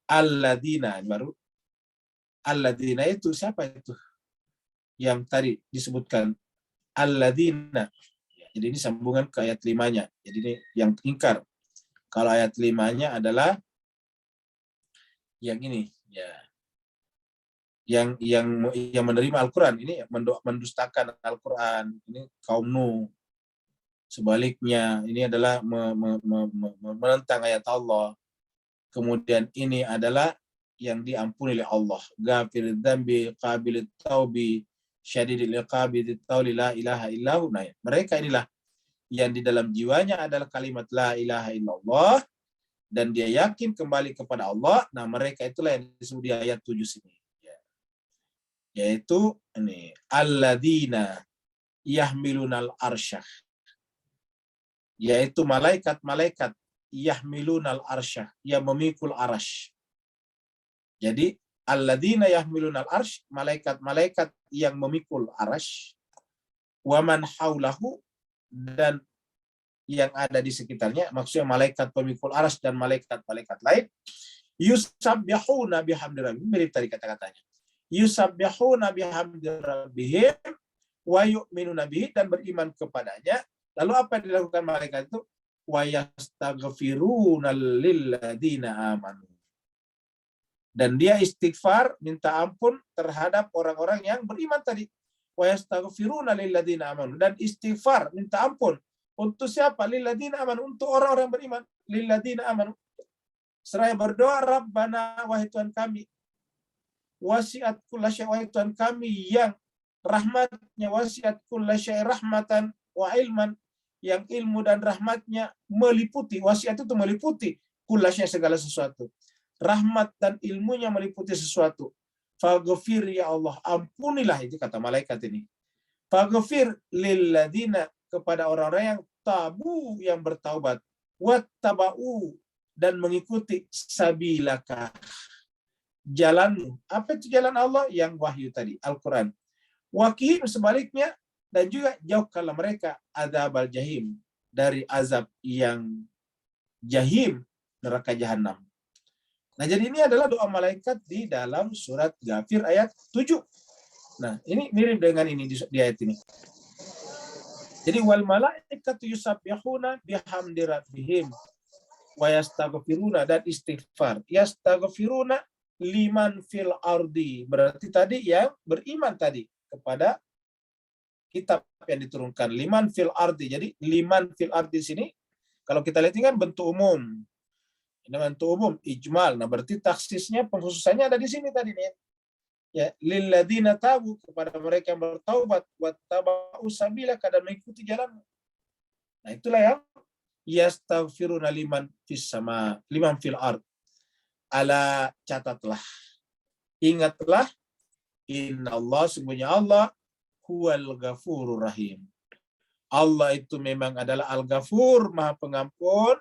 Alladzina, baru alladzina itu siapa itu? Yang tadi disebutkan alladzina. Jadi ini sambungan ke ayat 5-nya. Jadi ini yang ingkar. Kalau ayat 5-nya adalah yang ini, ya. Yang menerima Al-Quran, ini mendustakan Al-Quran, ini kaum Nuh. Sebaliknya, ini adalah menentang ayat Allah. Kemudian ini adalah yang diampuni oleh Allah. Ghafir dzambi, qabilit taubi, syadidil iqabi, dzitauli la ilaha illahu. Nah, mereka inilah yang di dalam jiwanya adalah kalimat la ilaha illallah, dan dia yakin kembali kepada Allah. Nah, mereka itulah yang disebut di ayat 7 sini. Yaitu ini, alladzina yahmilunal arsyah. Yaitu malaikat-malaikat yahmilunal arsyah, yang memikul arash. Jadi, alladzina yahmilunal arsh, malaikat-malaikat yang memikul arash. Wa man haulahu, dan yang ada di sekitarnya, maksudnya malaikat pemikul aras dan malaikat-malaikat lain, yusabbihuna bihamdi rabbihim, mirip tadi kata-katanya. Yusabbihuna bihamdi rabbihim wa yu'minuna bihi, dan beriman kepadanya. Lalu apa yang dilakukan malaikat itu? Wa yastaghfiruna lilladzina amanu. Dan dia istighfar, minta ampun terhadap orang-orang yang beriman tadi. Wa yastaghfiruna lilladzina amanu, dan istighfar, minta ampun untuk siapa? Lilladzina amanu, untuk orang-orang beriman. Lilladzina amanu. Seraya berdoa, Rabbana, wahai Tuhan kami, wasi'at kulla syai', wahai Tuhan kami yang rahmatnya wasi'at kulla syai' rahmatan wa ilman, yang ilmu dan rahmatnya meliputi, wasi'at itu meliputi kulla syai', segala sesuatu. Rahmat dan ilmunya meliputi sesuatu. Faghfir, ya Allah, ampunilah, itu kata malaikat ini. Faghfir lilladzina, kepada orang-orang yang tabu, yang bertaubat, wattaba'u, dan mengikuti sabilaka, jalanmu. Apa itu jalan Allah? Yang wahyu tadi, Al-Quran. Waqihim, sebaliknya, dan juga jauhkanlah mereka adzabal jahim, dari azab yang jahim, neraka jahanam. Nah, jadi ini adalah doa malaikat di dalam surat Ghafir ayat 7. Nah, ini mirip dengan ini di ayat ini. Jadi wal malaikatu yusabbihuna bihamdi rabbihim wa yastaghfiruna, dan istighfar. Yastaghfiruna liman fil ardi, berarti tadi yang beriman tadi. kepada kitab yang diturunkan. Liman fil ardi. Jadi liman fil ardi sini kalau kita lihat ini kan bentuk umum. Ini bentuk umum, ijmal. Nah, berarti taksisnya, pengkhususannya ada di sini tadi nih. Ya, lilladzina tabu, kepada mereka yang bertaubat, wattaba'u sabila, dan mengikuti jalan. Nah, itulah yang yastaghfiruna liman fis sama, liman fil ard. Ala, catatlah. Ingatlah, innallah, sungguhnya Allah huwal ghafurur rahim. Allah itu memang adalah Al-Ghafur, Maha Pengampun,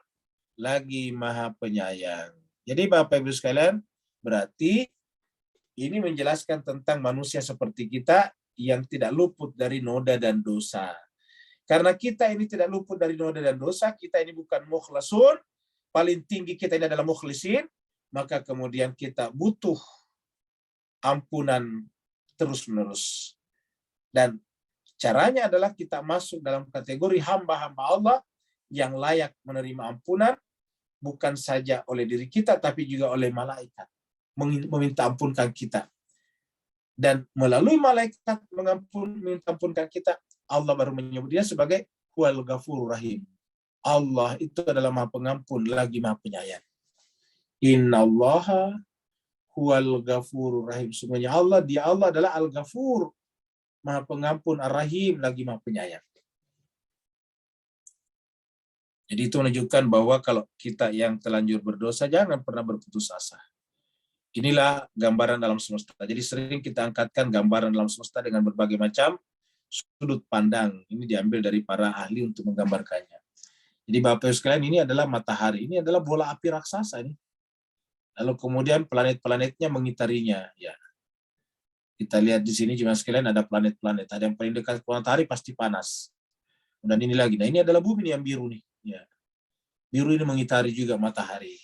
lagi Maha Penyayang. Jadi Bapak Ibu sekalian, berarti ini menjelaskan tentang manusia seperti kita yang tidak luput dari noda dan dosa. Karena kita ini tidak luput dari noda dan dosa, kita ini bukan mukhlasun, paling tinggi kita ini adalah mukhlisin, maka kemudian kita butuh ampunan terus-menerus. Dan caranya adalah kita masuk dalam kategori hamba-hamba Allah yang layak menerima ampunan, bukan saja oleh diri kita, tapi juga oleh malaikat. Meminta ampunkan kita. Dan melalui malaikat meminta ampunkan kita, Allah baru menyebut dia sebagai Huwal Ghafurur Rahim. Allah itu adalah Maha Pengampun, lagi Maha Penyayang. Innallaha Huwal Ghafurur Rahim. Sungguhnya Allah, dia Allah adalah Al-Ghafur, Maha Pengampun, Ar-Rahim, lagi Maha Penyayang. Jadi itu menunjukkan bahwa kalau kita yang telanjur berdosa, jangan pernah berputus asa. Inilah gambaran dalam semesta. Jadi sering kita angkatkan gambaran dalam semesta dengan berbagai macam sudut pandang. Ini diambil dari para ahli untuk menggambarkannya. Jadi Bapak Ibu sekalian, ini adalah matahari. Ini adalah bola api raksasa ini. Lalu kemudian planet-planetnya mengitarinya. Ya. Kita lihat di sini juga sekalian ada planet-planet. Ada yang paling dekat ke matahari pasti panas. Dan ini lagi. Nah, ini adalah bumi yang biru nih. Ya. Biru ini mengitari juga matahari.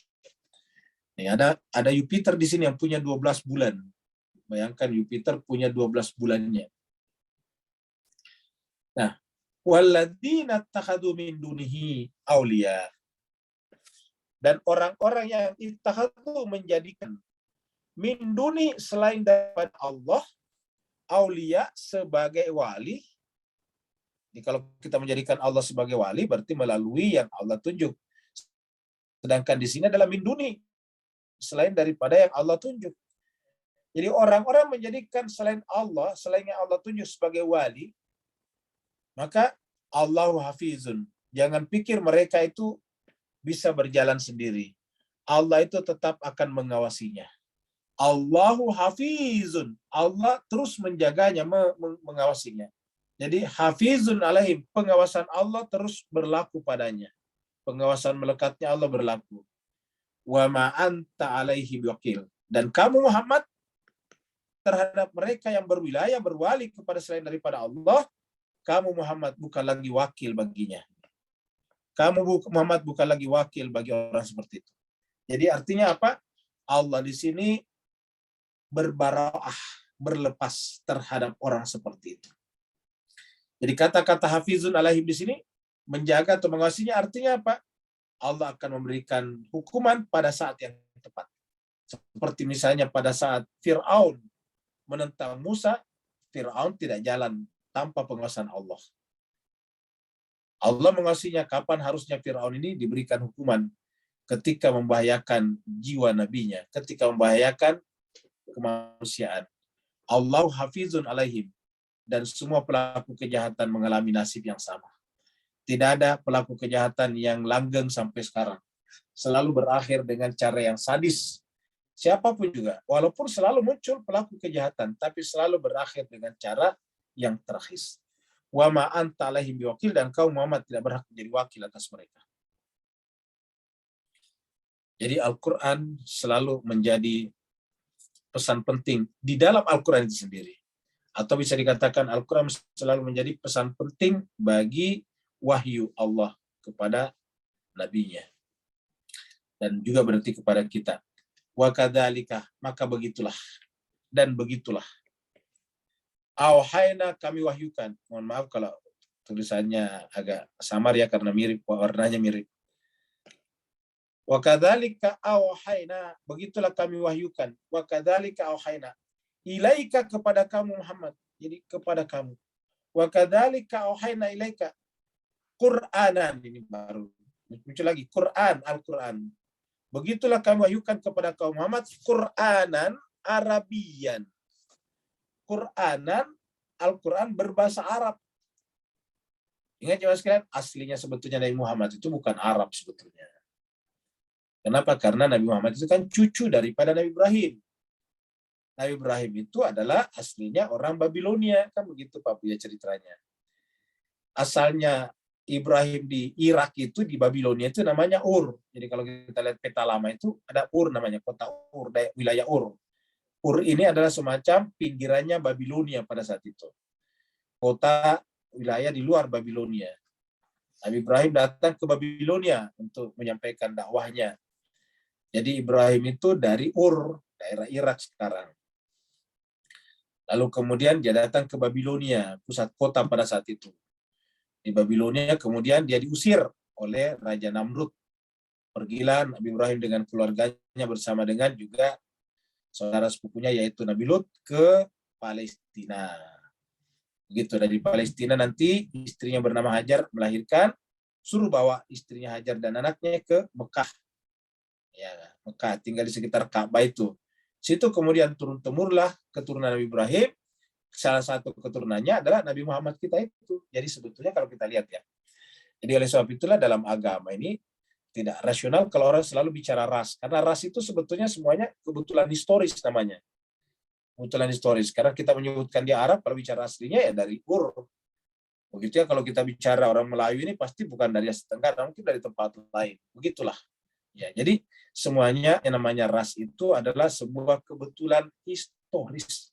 Nih, ada Jupiter di sini yang punya 12 bulan. Bayangkan Jupiter punya 12 bulannya. Nah, walladzina takhadhu min dunihi auliya. Dan orang-orang yang ittakhadhu menjadikan min duni selain daripada Allah, aulia sebagai wali. Jadi kalau kita menjadikan Allah sebagai wali, berarti melalui yang Allah tunjuk. Sedangkan di sini adalah min duni, selain daripada yang Allah tunjuk. Jadi orang-orang menjadikan selain Allah, selain yang Allah tunjuk sebagai wali, maka Allahu hafizun. Jangan pikir mereka itu bisa berjalan sendiri. Allah itu tetap akan mengawasinya. Allahu hafizun. Allah terus menjaganya, mengawasinya. Jadi hafizun alaihim, pengawasan Allah terus berlaku padanya. Pengawasan melekatnya Allah berlaku. Wa ma anta alaihim wakil. Dan kamu Muhammad terhadap mereka yang berwilayah, berwali kepada selain daripada Allah, kamu Muhammad bukan lagi wakil baginya. Kamu Muhammad bukan lagi wakil bagi orang seperti itu. Jadi artinya apa? Allah di sini berbaraah, berlepas terhadap orang seperti itu. Jadi kata-kata hafizun alaihim di sini menjaga atau mengawasinya artinya apa? Allah akan memberikan hukuman pada saat yang tepat. Seperti misalnya pada saat Fir'aun menentang Musa, Fir'aun tidak jalan tanpa pengawasan Allah. Allah mengawasinya kapan harusnya Fir'aun ini diberikan hukuman ketika membahayakan jiwa nabinya, ketika membahayakan kemanusiaan. Allah hafizun alaihim. Dan semua pelaku kejahatan mengalami nasib yang sama. Tidak ada pelaku kejahatan yang langgeng sampai sekarang. Selalu berakhir dengan cara yang sadis. Siapapun juga. Walaupun selalu muncul pelaku kejahatan, tapi selalu berakhir dengan cara yang terakhir. Wa ma anta alaihim biwakil, dan kau Muhammad tidak berhak menjadi wakil atas mereka. Jadi Al-Quran selalu menjadi pesan penting di dalam Al-Quran itu sendiri. Atau bisa dikatakan Al-Quran selalu menjadi pesan penting bagi wahyu Allah kepada nabinya. Dan juga berarti kepada kita. Wa kadzalika, maka begitulah. Dan begitulah. Auhayna, kami wahyukan. Mohon maaf kalau tulisannya agak samar ya, karena mirip, warnanya mirip. Wa kadzalika auhayna, begitulah kami wahyukan. Wa kadzalika auhayna, ilaika, kepada kamu Muhammad, jadi kepada kamu. Wa kadzalika auhayna ilaika Qur'anan, ini baru muncul lagi Quran, Al-Quran. Begitulah kami wahyukan kepada kaum Muhammad Qur'anan Arabian. Qur'anan, Al-Quran berbahasa Arab. Ingat ya sekalian, aslinya sebetulnya Nabi Muhammad itu bukan Arab sebetulnya. Kenapa? Karena Nabi Muhammad itu kan cucu daripada Nabi Ibrahim. Nabi Ibrahim itu adalah aslinya orang Babilonia, kan begitu Pak Buya ceritanya. Asalnya Ibrahim di Irak itu, di Babilonia itu namanya Ur. Jadi kalau kita lihat peta lama itu ada Ur namanya, kota Ur, wilayah Ur. Ur ini adalah semacam pinggirannya Babilonia pada saat itu. Kota wilayah di luar Babilonia. Nabi Ibrahim datang ke Babilonia untuk menyampaikan dakwahnya. Jadi Ibrahim itu dari Ur, daerah Irak sekarang. Lalu kemudian dia datang ke Babilonia, pusat kota pada saat itu. Di Babilonia kemudian dia diusir oleh Raja Namrud. Pergilah Nabi Ibrahim dengan keluarganya bersama dengan juga saudara sepupunya yaitu Nabi Lut ke Palestina. Begitu, dari Palestina nanti istrinya bernama Hajar melahirkan, suruh bawa istrinya Hajar dan anaknya ke Mekah. Ya, Mekah, tinggal di sekitar Ka'bah itu. Situ kemudian turun-temurunlah keturunan Nabi Ibrahim. Salah satu keturunannya adalah Nabi Muhammad kita itu. Jadi sebetulnya kalau kita lihat ya. Jadi oleh sebab itulah dalam agama ini tidak rasional kalau orang selalu bicara ras. Karena ras itu sebetulnya semuanya kebetulan historis namanya. Kebetulan historis. Karena kita menyebutkan dia Arab, kalau bicara aslinya ya dari Ur. Begitu ya kalau kita bicara orang Melayu ini pasti bukan dari Asia Tenggara, mungkin dari tempat lain. Begitulah. Ya, jadi semuanya yang namanya ras itu adalah sebuah kebetulan historis.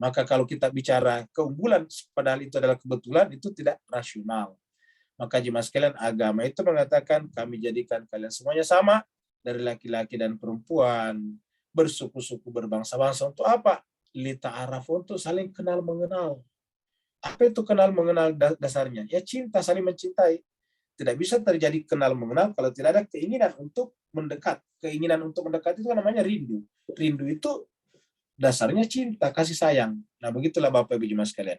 Maka kalau kita bicara keunggulan, padahal itu adalah kebetulan, itu tidak rasional. Maka jemaah sekalian, agama itu mengatakan kami jadikan kalian semuanya sama, dari laki-laki dan perempuan, bersuku-suku, berbangsa-bangsa. Untuk apa? Lita'araf, untuk saling kenal mengenal. Apa itu kenal mengenal dasarnya? Ya cinta, saling mencintai. Tidak bisa terjadi kenal mengenal kalau tidak ada keinginan untuk mendekat. Keinginan untuk mendekat itu namanya rindu. Rindu itu dasarnya cinta, kasih sayang. Nah, begitulah Bapak Ibu jemaah sekalian.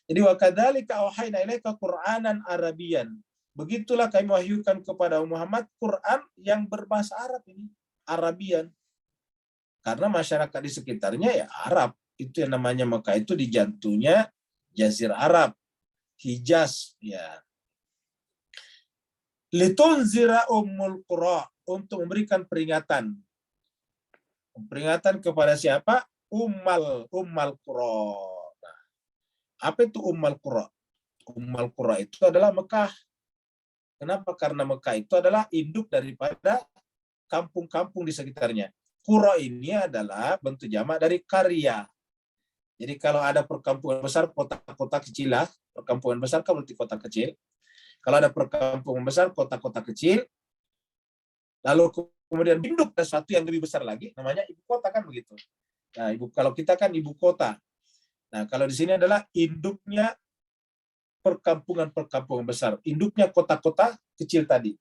Jadi wa kadzalika auhayna ilaika Qur'anan Arabian. Begitulah kami wahyukan kepada Muhammad Quran yang berbahasa Arab ini, Arabian. Karena masyarakat di sekitarnya ya Arab. Itu yang namanya Mekah itu di jantungnya Jazirah Arab, Hijaz, ya. Litunzira ummul qura, untuk memberikan peringatan. Peringatan kepada siapa? Ummal qura. Nah, apa itu ummal qura? Ummal qura itu adalah Mekah. Kenapa? Karena Mekah itu adalah induk daripada kampung-kampung di sekitarnya. Qura ini adalah bentuk jamak dari karya. Jadi kalau ada perkampungan besar, kota-kota kecil lah, perkampungan besar kan berarti kota kecil. Kalau ada perkampungan besar, kota-kota kecil, lalu kemudian induk dan sesuatu yang lebih besar lagi, namanya ibu kota kan begitu. Nah, kalau kita kan ibu kota. Nah, kalau di sini adalah induknya perkampungan-perkampungan besar, induknya kota-kota kecil tadi.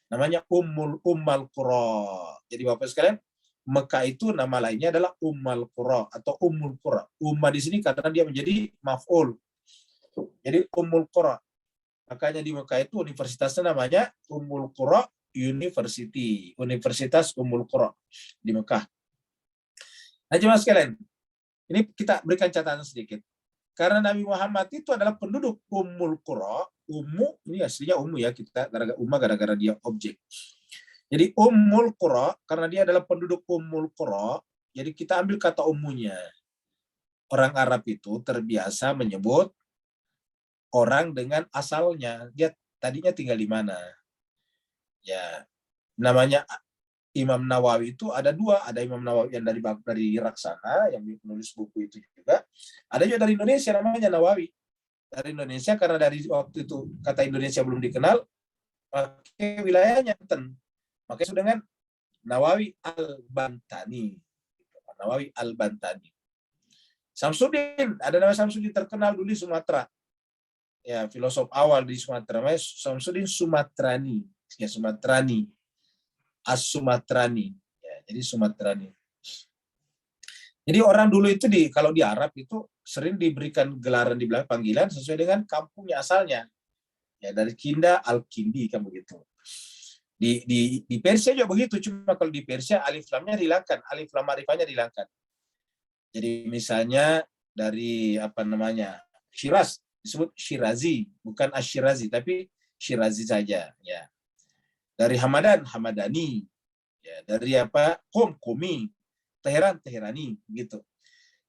Namanya Ummal Qura. Jadi Bapak sekalian, Mekah itu nama lainnya adalah Ummal Qura atau Ummul Qura. Umma di sini karena dia menjadi maf'ul. Jadi Ummul Qura. Makanya di Mekah itu universitasnya namanya Ummul Qura University, Universitas Ummul Qura di Mekah. Nah, jemaah sekalian, ini kita berikan catatan sedikit. Karena Nabi Muhammad itu adalah penduduk Ummul Qura, ummu ini aslinya ummu ya, kita gara-gara dia objek. Jadi Ummul Qura karena dia adalah penduduk Ummul Qura, jadi kita ambil kata ummunya. Orang Arab itu terbiasa menyebut orang dengan asalnya, dia tadinya tinggal di mana. Ya, namanya Imam Nawawi itu ada dua, ada Imam Nawawi yang dari Irak sana, yang menulis buku itu juga. Ada juga dari Indonesia namanya Nawawi. Dari Indonesia karena dari waktu itu kata Indonesia belum dikenal, pakai wilayahnya Banten. Makanya sudah dengan Nawawi Al-Bantani. Nawawi Al-Bantani. Samsudin, ada nama Samsudin terkenal dulu di Sumatera. Ya, filosof awal di Sumatera, namanya Samsudin Sumatrani. Ya, Sumatrani. As-Sumatrani. Ya, jadi Sumatrani. Jadi orang dulu itu kalau di Arab itu sering diberikan gelaran di belakang panggilan sesuai dengan kampungnya asalnya. Ya, dari Kinda Al-Kindi kan begitu. Di Persia juga begitu, cuma kalau di Persia alif lamnya dihilangkan, alif lam ma'rifahnya dihilangkan. Jadi misalnya dari Shiraz disebut Shirazi, bukan Ash-Shirazi tapi Shirazi saja, ya. Dari Hamadan Hamadani, ya. Dari Komi, Teheran Teherani, gitu.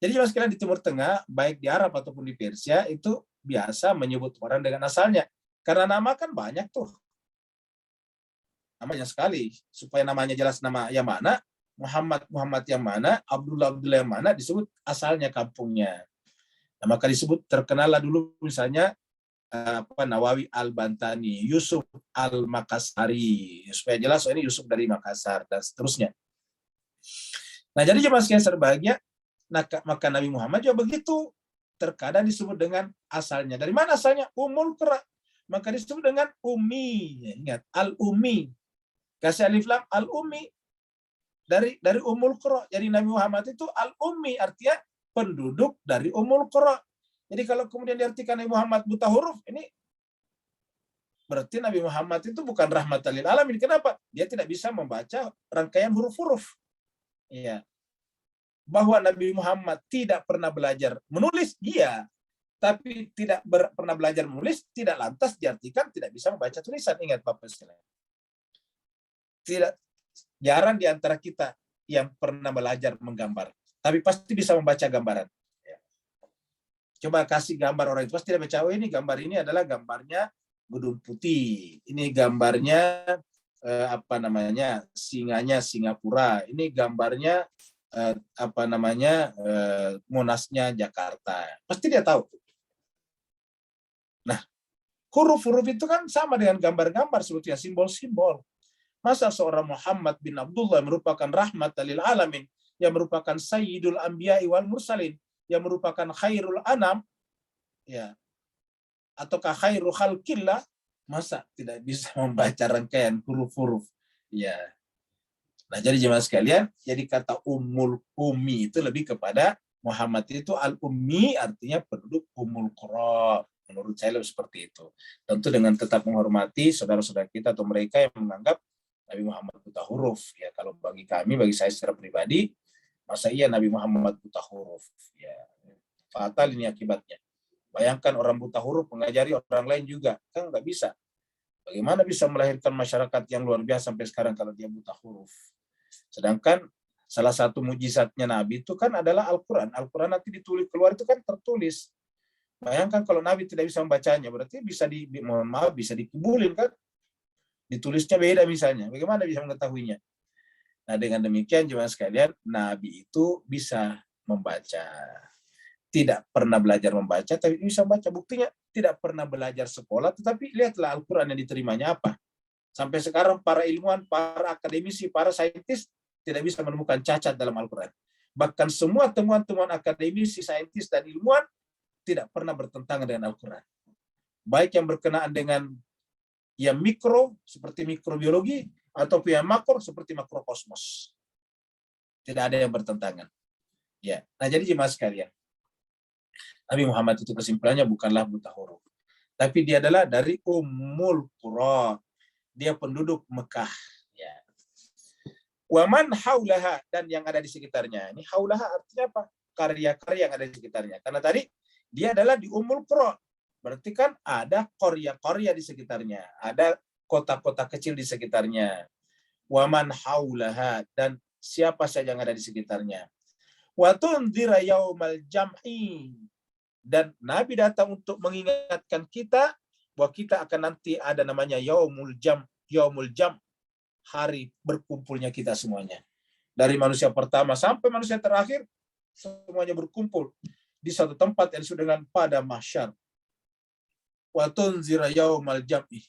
Jadi jemaah sekalian di Timur Tengah, baik di Arab ataupun di Persia itu biasa menyebut orang dengan asalnya, karena nama kan banyak tuh. Namanya sekali, supaya namanya jelas nama yang mana, Muhammad yang mana, Abdullah yang mana, disebut asalnya kampungnya. Nah, maka disebut terkenallah dulu misalnya Nawawi Al-Bantani, Yusuf Al-Makassari, supaya jelas ini Yusuf dari Makassar dan seterusnya. Nah, jadi jemaah sekalian berbahagia, maka Nabi Muhammad juga begitu, terkadang disebut dengan asalnya. Dari mana asalnya? Ummul Qura. Maka disebut dengan Ummi. Ingat, Al-Ummi. Kasih alif lam Al-Ummi. Dari Ummul Qura. Jadi Nabi Muhammad itu Al-Ummi, artinya penduduk dari Ummul Qura. Jadi kalau kemudian diartikan Nabi Muhammad buta huruf, ini berarti Nabi Muhammad itu bukan rahmatan lil alamin. Kenapa? Dia tidak bisa membaca rangkaian huruf-huruf. Iya. Bahwa Nabi Muhammad tidak pernah belajar menulis, iya. Tapi tidak pernah belajar menulis, tidak lantas diartikan tidak bisa membaca tulisan. Ingat Bapak sekalian. Jarang di antara kita yang pernah belajar menggambar, tapi pasti bisa membaca gambaran. Coba kasih gambar orang itu, pasti dia baca, oh ini gambar ini adalah gambarnya Gunung Putih. Ini gambarnya singanya Singapura. Ini gambarnya Monasnya Jakarta. Pasti dia tahu. Nah, huruf-huruf itu kan sama dengan gambar-gambar sebetulnya, simbol-simbol. Masa seorang Muhammad bin Abdullah merupakan rahmat lil alamin, yang merupakan sayyidul anbiya wal mursalin, yang merupakan khairul anam, ya, ataukah khairul khalqillah, masa tidak bisa membaca rangkaian huruf-huruf, ya. Nah, jadi jemaah sekalian, jadi kata ummi itu lebih kepada Muhammad itu al-ummi, artinya penduduk Ummul Qura. Menurut saya lebih seperti itu. Tentu dengan tetap menghormati saudara-saudara kita atau mereka yang menganggap Nabi Muhammad buta huruf. Ya, kalau bagi saya secara pribadi, masa iya Nabi Muhammad buta huruf? Ya, fatal ini akibatnya. Bayangkan orang buta huruf mengajari orang lain juga, kan nggak bisa. Bagaimana bisa melahirkan masyarakat yang luar biasa sampai sekarang kalau dia buta huruf? Sedangkan salah satu mujizatnya Nabi itu kan adalah Al-Quran. Al-Quran nanti ditulis keluar itu kan tertulis. Bayangkan kalau Nabi tidak bisa membacanya, berarti bisa bisa dikubulin kan? Ditulisnya beda misalnya. Bagaimana bisa mengetahuinya? Nah, dengan demikian jemaah sekalian, Nabi itu bisa membaca. Tidak pernah belajar membaca, tapi bisa membaca. Buktinya tidak pernah belajar sekolah, tetapi lihatlah Al-Quran yang diterimanya apa. Sampai sekarang para ilmuwan, para akademisi, para saintis tidak bisa menemukan cacat dalam Al-Quran. Bahkan semua temuan-temuan akademisi, saintis, dan ilmuwan tidak pernah bertentangan dengan Al-Quran. Baik yang berkenaan dengan yang mikro, seperti mikrobiologi, atau yang makro, seperti makrokosmos. Tidak ada yang bertentangan. Ya. Nah, jadi jemaah sekalian, Nabi Muhammad itu kesimpulannya bukanlah buta huruf. Tapi dia adalah dari Ummul Qura. Dia penduduk Mekah. Ya. Waman haulaha, dan yang ada di sekitarnya. Ini haulaha artinya apa? Karya-karya yang ada di sekitarnya. Karena tadi dia adalah di Ummul Qura. Berarti kan ada qarya-qarya di sekitarnya. Ada kota-kota kecil di sekitarnya. Waman haulaha, dan siapa saja yang ada di sekitarnya. Wa tunzira yaumal jam'i, dan Nabi datang untuk mengingatkan kita bahwa kita akan nanti ada namanya yaumul jam, hari berkumpulnya kita semuanya. Dari manusia pertama sampai manusia terakhir, semuanya berkumpul di satu tempat yang disebut dengan pada mahsyar. Wa tunzira yaumal jam'i,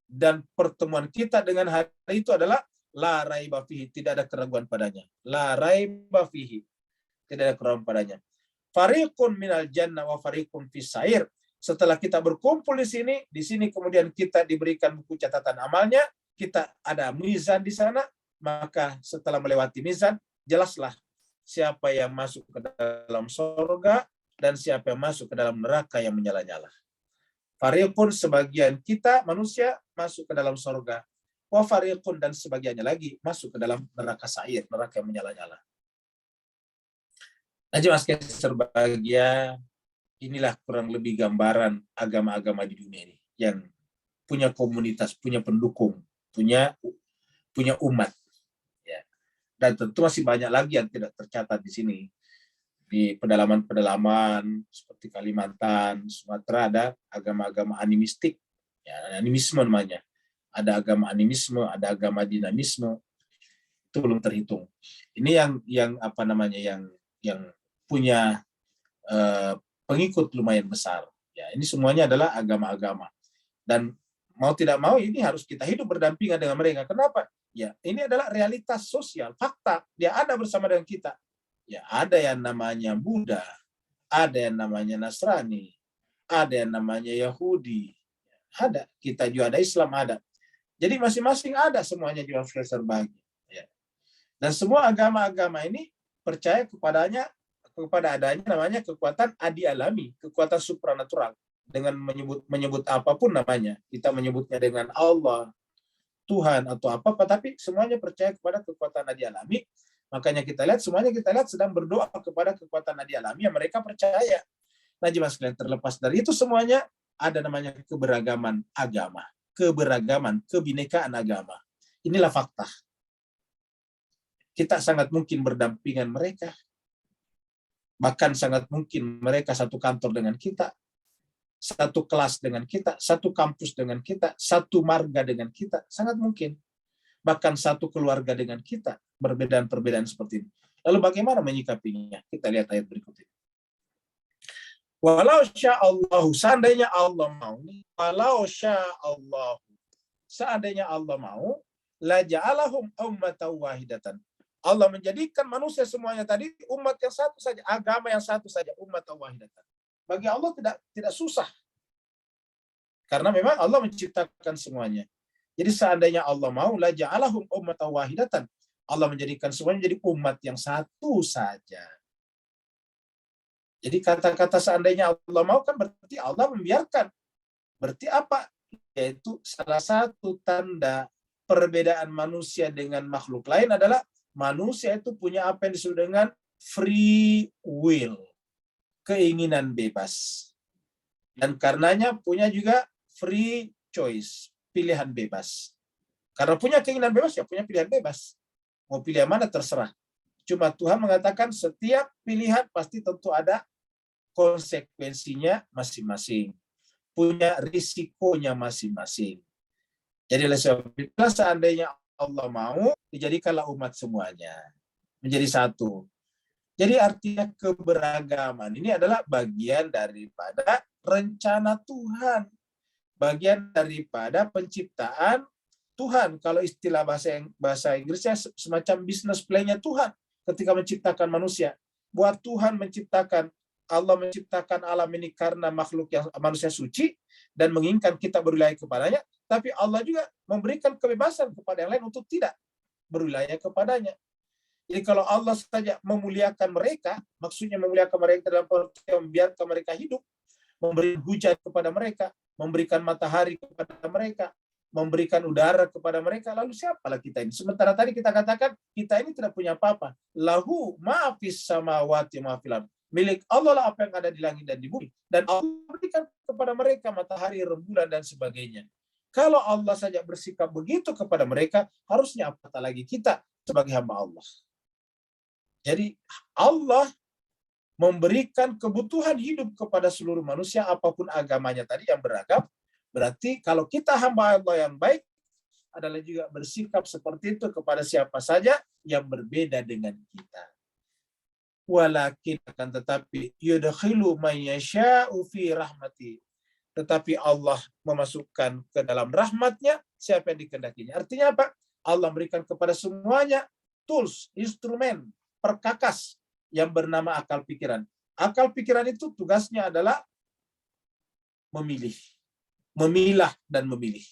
dan pertemuan kita dengan hari itu adalah la raiba fihi, tidak ada keraguan padanya. La raiba fihi, tidak ada keraguan padanya. Fariqun minal jannah wa fariqun fis sair. Setelah kita berkumpul di sini kemudian kita diberikan buku catatan amalnya, kita ada mizan di sana, maka setelah melewati mizan, jelaslah siapa yang masuk ke dalam surga dan siapa yang masuk ke dalam neraka yang menyala-nyala. Fariqun, sebagian kita manusia masuk ke dalam surga. Wa fariqun, dan sebagiannya lagi masuk ke dalam neraka sa'ir, neraka yang menyala-nyala. Nah, jemaah sekalian berbahagia, inilah kurang lebih gambaran agama-agama di dunia ini yang punya komunitas, punya pendukung, punya umat. Ya. Dan tentu masih banyak lagi yang tidak tercatat di sini. Di pedalaman-pedalaman seperti Kalimantan, Sumatera ada agama-agama animistik, ya, animisme namanya. Ada agama animisme, ada agama dinamisme, itu belum terhitung. Ini yang apa namanya, yang punya pengikut lumayan besar. Ya, ini semuanya adalah agama-agama. Dan mau tidak mau ini harus kita hidup berdampingan dengan mereka. Kenapa? Ya, ini adalah realitas sosial, fakta. Dia ada bersama dengan kita. Ya, ada yang namanya Buddha, ada yang namanya Nasrani, ada yang namanya Yahudi, ada. Kita juga ada Islam, ada. Jadi masing-masing ada semuanya di Freezer bagi. Ya. Dan semua agama-agama ini percaya kepada adanya namanya kekuatan adi alami, kekuatan supranatural. Dengan menyebut apapun namanya, kita menyebutnya dengan Allah, Tuhan atau apa-apa, tapi semuanya percaya kepada kekuatan adi alami. Makanya kita lihat sedang berdoa kepada kekuatan adi alami yang mereka percaya. Nah, jemaah sekalian, terlepas dari itu semuanya ada namanya keberagaman agama, keberagaman, kebinekaan agama. Inilah fakta. Kita sangat mungkin berdampingan mereka. Bahkan sangat mungkin mereka satu kantor dengan kita, satu kelas dengan kita, satu kampus dengan kita, satu marga dengan kita, sangat mungkin. Bahkan satu keluarga dengan kita, perbedaan-perbedaan seperti ini. Lalu bagaimana menyikapinya? Kita lihat ayat berikut ini. Walau sya'allahu, seandainya Allah mau, seandainya Allah mau, la ja'alahum ummatan wahidatan. Allah menjadikan manusia semuanya tadi umat yang satu saja, agama yang satu saja, ummatan wahidatan. Bagi Allah tidak susah. Karena memang Allah menciptakan semuanya. Jadi seandainya Allah mau, la ja'alahum ummatan wahidatan. Allah menjadikan semuanya jadi umat yang satu saja. Jadi kata-kata seandainya Allah mau kan berarti Allah membiarkan. Berarti apa? Yaitu salah satu tanda perbedaan manusia dengan makhluk lain adalah manusia itu punya apa yang disebut dengan free will. Keinginan bebas. Dan karenanya punya juga free choice. Pilihan bebas. Karena punya keinginan bebas, ya punya pilihan bebas. Mau pilih yang mana terserah. Cuma Tuhan mengatakan setiap pilihan pasti tentu ada konsekuensinya masing-masing. Punya risikonya masing-masing. Jadi oleh sebab itu seandainya Allah mau, dijadikanlah umat semuanya. Menjadi satu. Jadi artinya keberagaman ini adalah bagian daripada rencana Tuhan. Bagian daripada penciptaan Tuhan. Kalau istilah bahasa Inggrisnya semacam business plan-nya Tuhan ketika menciptakan manusia. Buat Tuhan menciptakan, Allah menciptakan alam ini karena makhluk yang manusia suci dan menginginkan kita berwilayah kepadanya, tapi Allah juga memberikan kebebasan kepada yang lain untuk tidak berwilayah kepadanya. Jadi kalau Allah saja memuliakan mereka, maksudnya memuliakan mereka dalam arti membiarkan mereka hidup, memberi hujan kepada mereka, memberikan matahari kepada mereka, memberikan udara kepada mereka, lalu siapalah kita ini? Sementara tadi kita katakan, kita ini tidak punya apa-apa. Lahu ma'afis samawati ma'afil ardh. Milik Allah lah apa yang ada di langit dan di bumi. Dan Allah berikan kepada mereka matahari, rembulan, dan sebagainya. Kalau Allah saja bersikap begitu kepada mereka, harusnya apatah lagi kita sebagai hamba Allah. Jadi Allah memberikan kebutuhan hidup kepada seluruh manusia, apapun agamanya tadi yang beragam. Berarti kalau kita hamba Allah yang baik, adalah juga bersikap seperti itu kepada siapa saja yang berbeda dengan kita. Walakin akan tetapi yudkhilu man yasha'u fi rahmati. Tetapi Allah memasukkan ke dalam rahmatnya siapa yang dikehendakinya. Artinya apa? Allah berikan kepada semuanya tools, instrumen, perkakas yang bernama akal pikiran. Akal pikiran itu tugasnya adalah memilih, memilah dan memilih.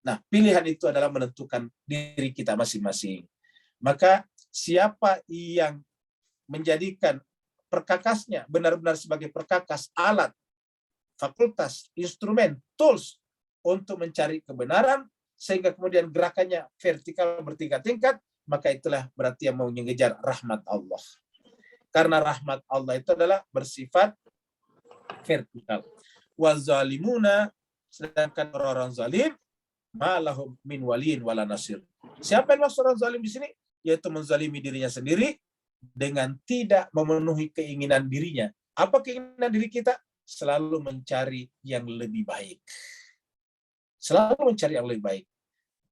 Nah, pilihan itu adalah menentukan diri kita masing-masing. Maka siapa yang menjadikan perkakasnya benar-benar sebagai perkakas, alat, fakultas, instrumen, tools untuk mencari kebenaran, sehingga kemudian gerakannya vertikal bertingkat-tingkat, maka itulah berarti yang mau mengejar rahmat Allah. Karena rahmat Allah itu adalah bersifat vertikal. Wazalimuna, sedangkan orang-orang zalim, malahum min waliin wala nasir. Siapa yang maksud orang zalim di sini? Yaitu menzalimi dirinya sendiri dengan tidak memenuhi keinginan dirinya. Apa keinginan diri kita? Selalu mencari yang lebih baik. Selalu mencari yang lebih baik.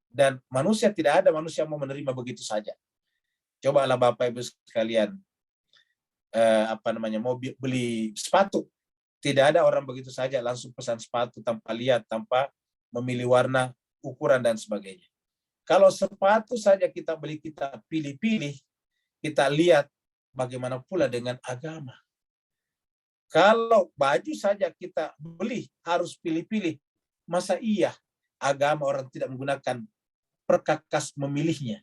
Dan manusia, tidak ada manusia yang mau menerima begitu saja. Cobalah Bapak Ibu sekalian, mau beli sepatu. Tidak ada orang begitu saja langsung pesan sepatu tanpa lihat, tanpa memilih warna, ukuran, dan sebagainya. Kalau sepatu saja kita beli, kita pilih-pilih, kita lihat, bagaimana pula dengan agama. Kalau baju saja kita beli, harus pilih-pilih. Masa iya agama orang tidak menggunakan perkakas memilihnya?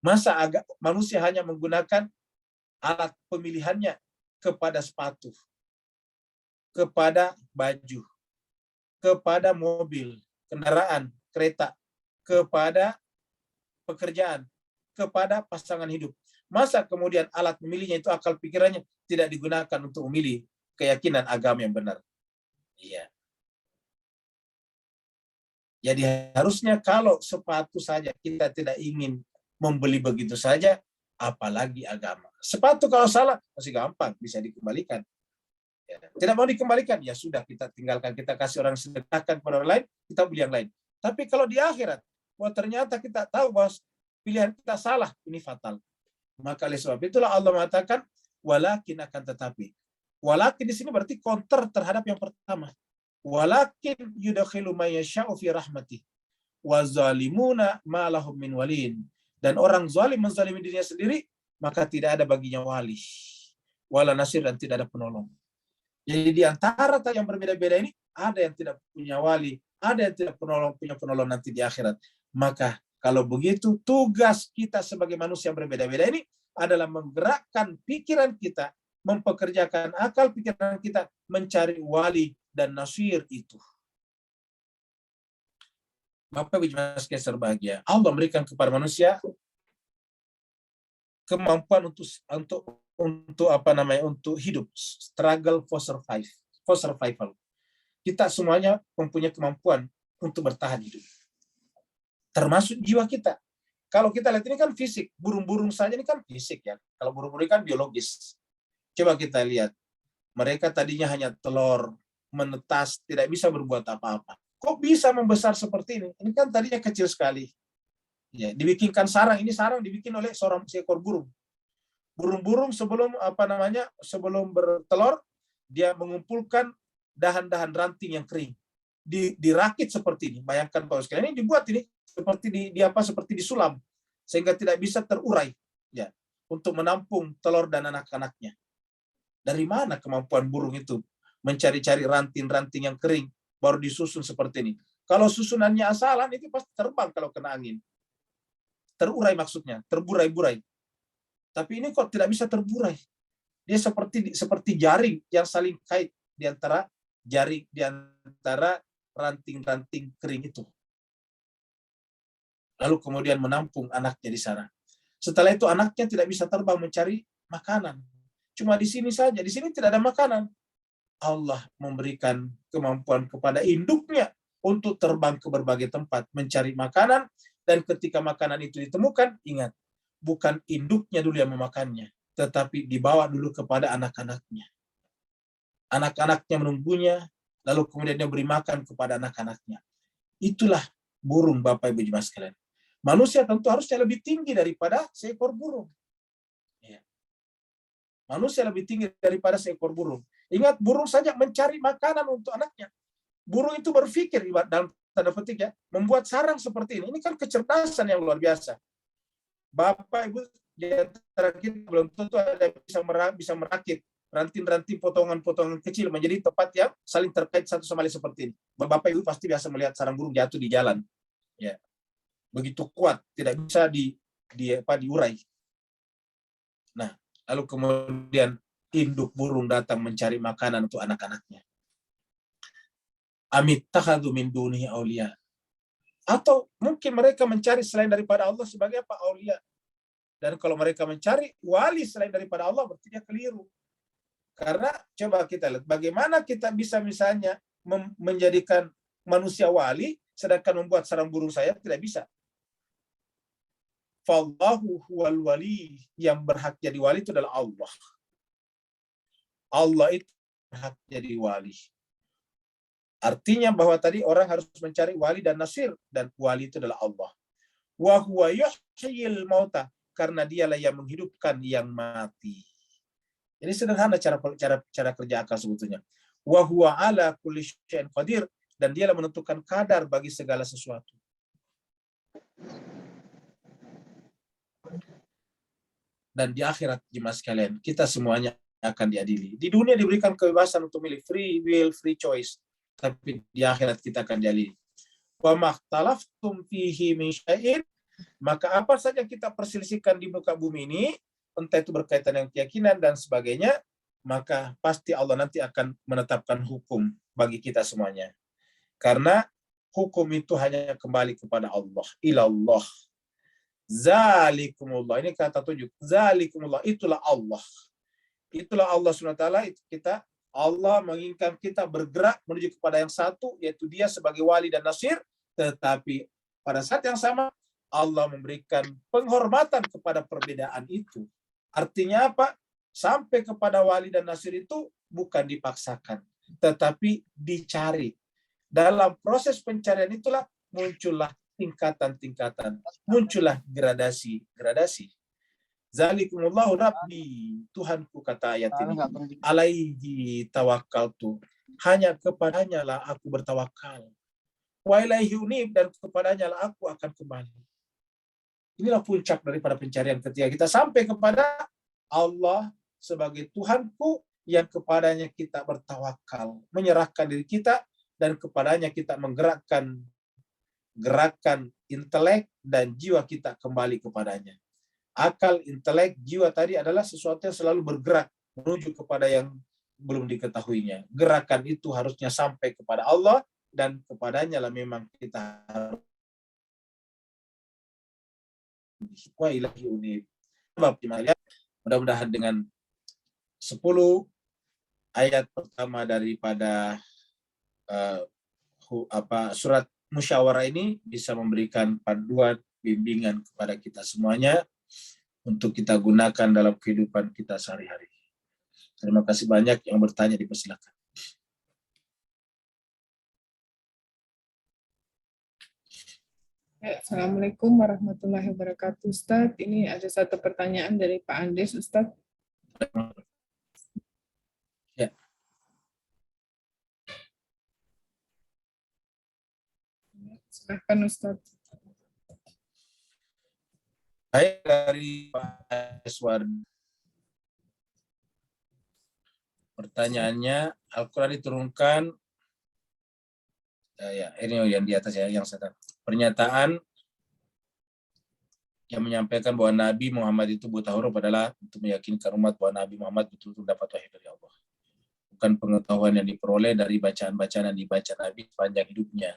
Masa manusia hanya menggunakan alat pemilihannya kepada sepatu, kepada baju, kepada mobil, kendaraan, kereta, kepada pekerjaan, kepada pasangan hidup. Masa kemudian alat memilihnya itu akal pikirannya tidak digunakan untuk memilih keyakinan agama yang benar? Iya. Jadi harusnya kalau sepatu saja kita tidak ingin membeli begitu saja, apalagi agama. Sepatu kalau salah masih gampang, bisa dikembalikan. Ya. Tidak mau dikembalikan, ya sudah, kita tinggalkan, kita kasih orang, sedekahkan kepada orang lain, kita beli yang lain. Tapi kalau di akhirat, ternyata kita tahu bahwa pilihan kita salah, ini fatal. Maka oleh sebab itulah Allah mengatakan walakin, akan tetapi. Walakin di sini berarti counter terhadap yang pertama. Walakin yudakhilu may yasha'u fi rahmatih wa zalimuna ma lahum min waliin. Dan orang zalim menzalimi dirinya sendiri, maka tidak ada baginya wali, wala nasir, dan tidak ada penolong. Jadi di antara yang berbeda-beda ini, ada yang tidak punya wali, ada yang tidak punya penolong nanti di akhirat. Maka kalau begitu, tugas kita sebagai manusia yang berbeda-beda ini adalah menggerakkan pikiran kita, mempekerjakan akal pikiran kita, mencari wali dan nasir itu. Bapak Ibu sekalian berbahagia, Allah memberikan kepada manusia kemampuan untuk hidup, struggle for survival. Kita semuanya mempunyai kemampuan untuk bertahan hidup. Termasuk jiwa kita. Kalau kita lihat ini kan fisik, burung-burung saja ini kan fisik ya. Kalau burung-burung kan biologis. Coba kita lihat, mereka tadinya hanya telur, menetas, tidak bisa berbuat apa-apa. Kok bisa membesar seperti ini? Ini kan tadinya kecil sekali. Ya, dibikinkan sarang. Ini sarang dibikin oleh seekor burung. Burung-burung sebelum bertelur, dia mengumpulkan dahan-dahan ranting yang kering. Dirakit seperti ini. Bayangkan Pak sekalian, ini dibuat ini seperti disulam sehingga tidak bisa terurai ya, untuk menampung telur dan anak-anaknya. Dari mana kemampuan burung itu mencari-cari ranting-ranting yang kering baru disusun seperti ini? Kalau susunannya asalan itu pasti terbang kalau kena angin. Terurai maksudnya, terburai-burai. Tapi ini kok tidak bisa terburai. Dia seperti jaring yang saling kait di antara ranting-ranting kering itu. Lalu kemudian menampung anaknya di sana. Setelah itu anaknya tidak bisa terbang mencari makanan. Cuma di sini saja, di sini tidak ada makanan. Allah memberikan kemampuan kepada induknya untuk terbang ke berbagai tempat mencari makanan, dan ketika makanan itu ditemukan, ingat, bukan induknya dulu yang memakannya, tetapi dibawa dulu kepada anak-anaknya. Anak-anaknya menunggunya, lalu kemudian dia beri makan kepada anak-anaknya. Itulah burung, Bapak Ibu Jemaah sekalian. Manusia tentu harusnya lebih tinggi daripada seekor burung. Ya. Manusia lebih tinggi daripada seekor burung. Ingat, burung saja mencari makanan untuk anaknya. Burung itu berpikir, dalam tanda petik ya, membuat sarang seperti ini. Ini kan kecerdasan yang luar biasa. Bapak Ibu di antara kita belum tentu ada yang bisa merakit ranting-ranting potongan-potongan kecil menjadi tempat yang saling terkait satu sama lain seperti ini. Bapak Ibu pasti biasa melihat sarang burung jatuh di jalan. Ya. Begitu kuat, tidak bisa diurai. lalu kemudian induk burung datang mencari makanan untuk anak-anaknya. Amittakhadhu min dunihi auliya. Atau mungkin mereka mencari selain daripada Allah sebagai apa? Aulia. Dan kalau mereka mencari wali selain daripada Allah, berarti dia keliru. Karena coba kita lihat bagaimana kita bisa misalnya menjadikan manusia wali, sedangkan membuat sarang burung sayap tidak bisa. Fallahu huwal wali, yang berhak jadi wali itu adalah Allah. Allah itu berhak jadi wali. Artinya bahwa tadi orang harus mencari wali dan nasir, dan wali itu adalah Allah. Wa huwa yuhyil mauta, karena dialah yang menghidupkan yang mati. Ini sederhana cara kerja akal sebetulnya. Wa huwa ala kulli syai'in qadir, dan dialah menentukan kadar bagi segala sesuatu. Dan di akhirat, jemaah sekalian, kita semuanya akan diadili. Di dunia diberikan kebebasan untuk milih, free will, free choice. Tapi di akhirat kita akan diadili. Wa makhtalaftum fihi min syai'in, maka apa saja kita perselisihkan di muka bumi ini, entah itu berkaitan dengan keyakinan dan sebagainya, maka pasti Allah nanti akan menetapkan hukum bagi kita semuanya. Karena hukum itu hanya kembali kepada Allah. Ilallah. Zalikumullah. Ini kata tunjuk. Zalikumullah. Itulah Allah. Itulah Allah SWT. Itu kita. Allah menginginkan kita bergerak menuju kepada yang satu, yaitu dia sebagai wali dan nasir. Tetapi pada saat yang sama, Allah memberikan penghormatan kepada perbedaan itu. Artinya apa? Sampai kepada wali dan nasir itu bukan dipaksakan, tetapi dicari. Dalam proses pencarian itulah muncullah tingkatan-tingkatan, muncullah gradasi-gradasi. Zalikumullahu Rabbi, Tuhanku, kata ayat ini. Alaihi tawakkaltu, hanya kepadanya lah aku bertawakal. Wa ilaihi unib, dan kepadanya lah aku akan kembali. Inilah puncak daripada pencarian ketika kita sampai kepada Allah sebagai Tuhanku, yang kepadanya kita bertawakal, menyerahkan diri kita, dan kepadanya kita menggerakkan gerakan intelek dan jiwa kita kembali kepadanya. Akal, intelek, jiwa tadi adalah sesuatu yang selalu bergerak menuju kepada yang belum diketahuinya. Gerakan itu harusnya sampai kepada Allah, dan kepadanya lah memang kita harus. Wa ilahi unib. Mudah-mudahan dengan 10 ayat pertama daripada surat musyawarah ini bisa memberikan panduan bimbingan kepada kita semuanya untuk kita gunakan dalam kehidupan kita sehari-hari. Terima kasih banyak, yang bertanya dipersilakan. Assalamualaikum warahmatullahi wabarakatuh, Ustadz. Ini ada satu pertanyaan dari Pak Andes, Ustadz. Ya. Silahkan, Ustadz. Baik, dari Pak Eswardi. Pertanyaannya, Al-Quran diturunkan, ya ini yang di atas ya, yang saya tahu. Pernyataan yang menyampaikan bahwa Nabi Muhammad itu buta huruf adalah untuk meyakinkan umat bahwa Nabi Muhammad betul-betul dapat wahyu dari Allah. Bukan pengetahuan yang diperoleh dari bacaan-bacaan yang dibaca Nabi sepanjang hidupnya.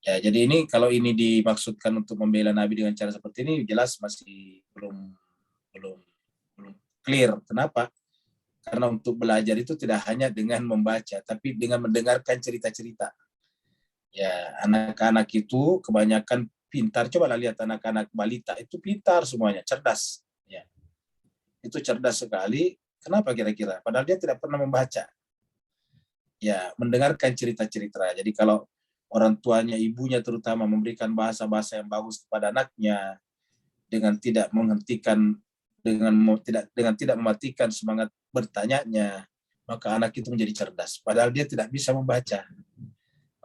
Ya, jadi ini kalau ini dimaksudkan untuk membela Nabi dengan cara seperti ini, jelas masih belum clear. Kenapa? Karena untuk belajar itu tidak hanya dengan membaca, tapi dengan mendengarkan cerita-cerita. Ya, anak-anak itu kebanyakan pintar. Coba lihat anak-anak balita itu pintar semuanya, cerdas. Ya, itu cerdas sekali. Kenapa kira-kira? Padahal dia tidak pernah membaca. Ya, mendengarkan cerita-cerita. Jadi kalau orang tuanya, ibunya terutama memberikan bahasa-bahasa yang bagus kepada anaknya dengan tidak menghentikan, dengan tidak mematikan semangat bertanyanya, maka anak itu menjadi cerdas. Padahal dia tidak bisa membaca.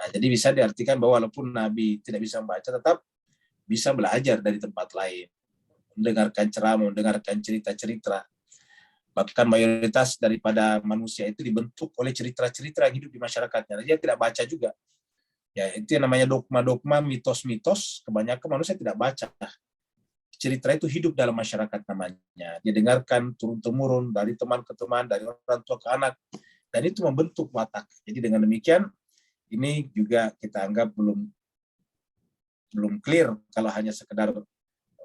Nah, jadi bisa diartikan bahwa walaupun Nabi tidak bisa membaca, tetap bisa belajar dari tempat lain, mendengarkan ceramah, mendengarkan cerita-cerita. Bahkan mayoritas daripada manusia itu dibentuk oleh cerita-cerita yang hidup di masyarakatnya. Dia tidak baca juga. Ya, itu yang namanya dogma-dogma, mitos-mitos. Kebanyakan manusia tidak baca. cerita itu hidup dalam masyarakat namanya. Didengarkan turun-temurun dari teman ke teman, dari orang tua ke anak, dan itu membentuk watak. Jadi dengan demikian, ini juga kita anggap belum clear kalau hanya sekedar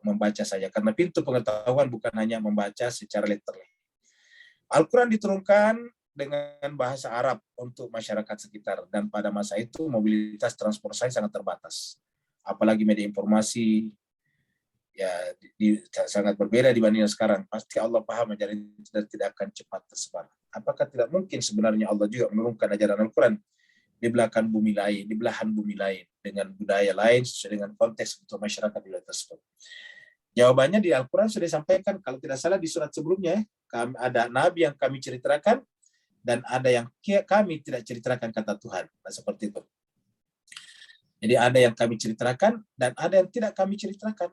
membaca saja. Karena pintu pengetahuan bukan hanya membaca secara literal. Al-Quran diturunkan dengan bahasa Arab untuk masyarakat sekitar. Dan pada masa itu mobilitas transportasi sangat terbatas. Apalagi media informasi ya sangat berbeda dibandingkan sekarang. Pasti Allah paham ajaran itu dan tidak akan cepat tersebar. Apakah tidak mungkin sebenarnya Allah juga menurunkan ajaran Al-Quran di belahan bumi lain dengan budaya lain sesuai dengan konteks untuk masyarakat di wilayah tersebut? Jawabannya di Al-Quran sudah disampaikan, kalau tidak salah di surat sebelumnya, ada nabi yang kami ceritakan dan ada yang kami tidak ceritakan, kata Tuhan. Nah, seperti itu. Jadi ada yang kami ceritakan dan ada yang tidak kami ceritakan.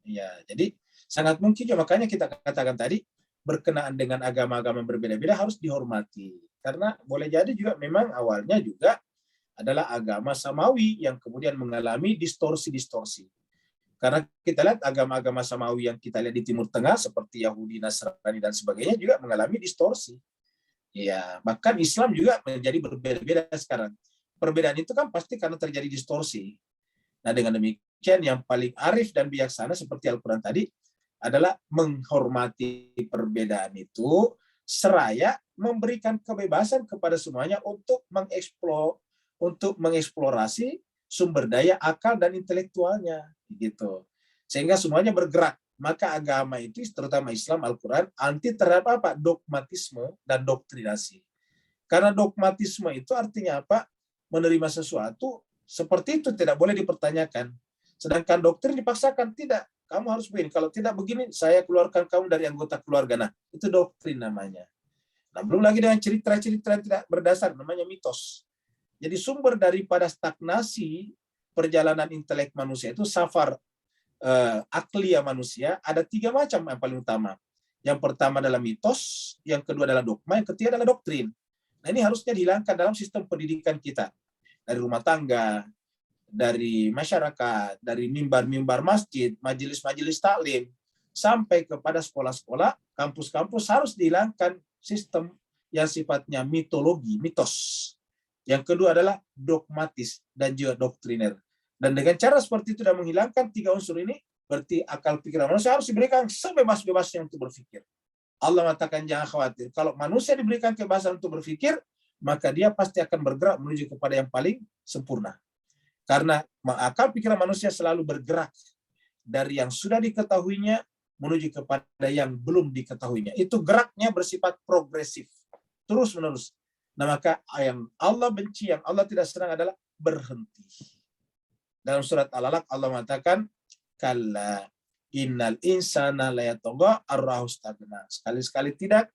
Ya, jadi sangat mungkin juga, makanya kita katakan tadi berkenaan dengan agama-agama berbeda-beda harus dihormati. Karena boleh jadi juga memang awalnya juga adalah agama samawi yang kemudian mengalami distorsi-distorsi. Karena kita lihat agama-agama samawi yang kita lihat di Timur Tengah seperti Yahudi, Nasrani dan sebagainya juga mengalami distorsi. Ya, bahkan Islam juga menjadi berbeda-beda sekarang. Perbedaan itu kan pasti karena terjadi distorsi. Nah, dengan demikian yang paling arif dan bijaksana seperti Al-Quran tadi adalah menghormati perbedaan itu seraya memberikan kebebasan kepada semuanya untuk mengeksplorasi sumber daya akal dan intelektualnya gitu. Sehingga semuanya bergerak. Maka agama itu terutama Islam Al-Quran anti terhadap apa? Dogmatisme dan doktrinasi. Karena dogmatisme itu artinya apa? Menerima sesuatu seperti itu tidak boleh dipertanyakan. Sedangkan doktrin dipaksakan, tidak. Kamu harus begini. Kalau tidak begini, saya keluarkan kamu dari anggota keluarga. Nah, itu doktrin namanya. Nah, belum lagi dengan cerita-cerita yang tidak berdasar, namanya mitos. Jadi sumber daripada stagnasi perjalanan intelek manusia itu safar akliya manusia ada 3 macam yang paling utama. Yang pertama adalah mitos, yang kedua adalah dogma, yang ketiga adalah doktrin. Nah, ini harusnya dihilangkan dalam sistem pendidikan kita. Dari rumah tangga, dari masyarakat, dari mimbar-mimbar masjid, majelis-majelis taklim, sampai kepada sekolah-sekolah, kampus-kampus harus dihilangkan sistem yang sifatnya mitologi, mitos. Yang kedua adalah dogmatis dan juga doktriner. Dan dengan cara seperti itu dan menghilangkan 3 unsur ini, berarti akal pikiran manusia harus diberikan sebebas-bebasnya untuk berpikir. Allah mengatakan jangan khawatir. Kalau manusia diberikan kebebasan untuk berpikir, maka dia pasti akan bergerak menuju kepada yang paling sempurna. Karena akal pikiran manusia selalu bergerak dari yang sudah diketahuinya menuju kepada yang belum diketahuinya. Itu geraknya bersifat progresif, terus-menerus. Nah, maka yang Allah benci, yang Allah tidak senang adalah berhenti. Dalam surat Al-Alaq Allah mengatakan, kalla innal insana la yatagha ar-rahu stagna. Sekali-sekali tidak,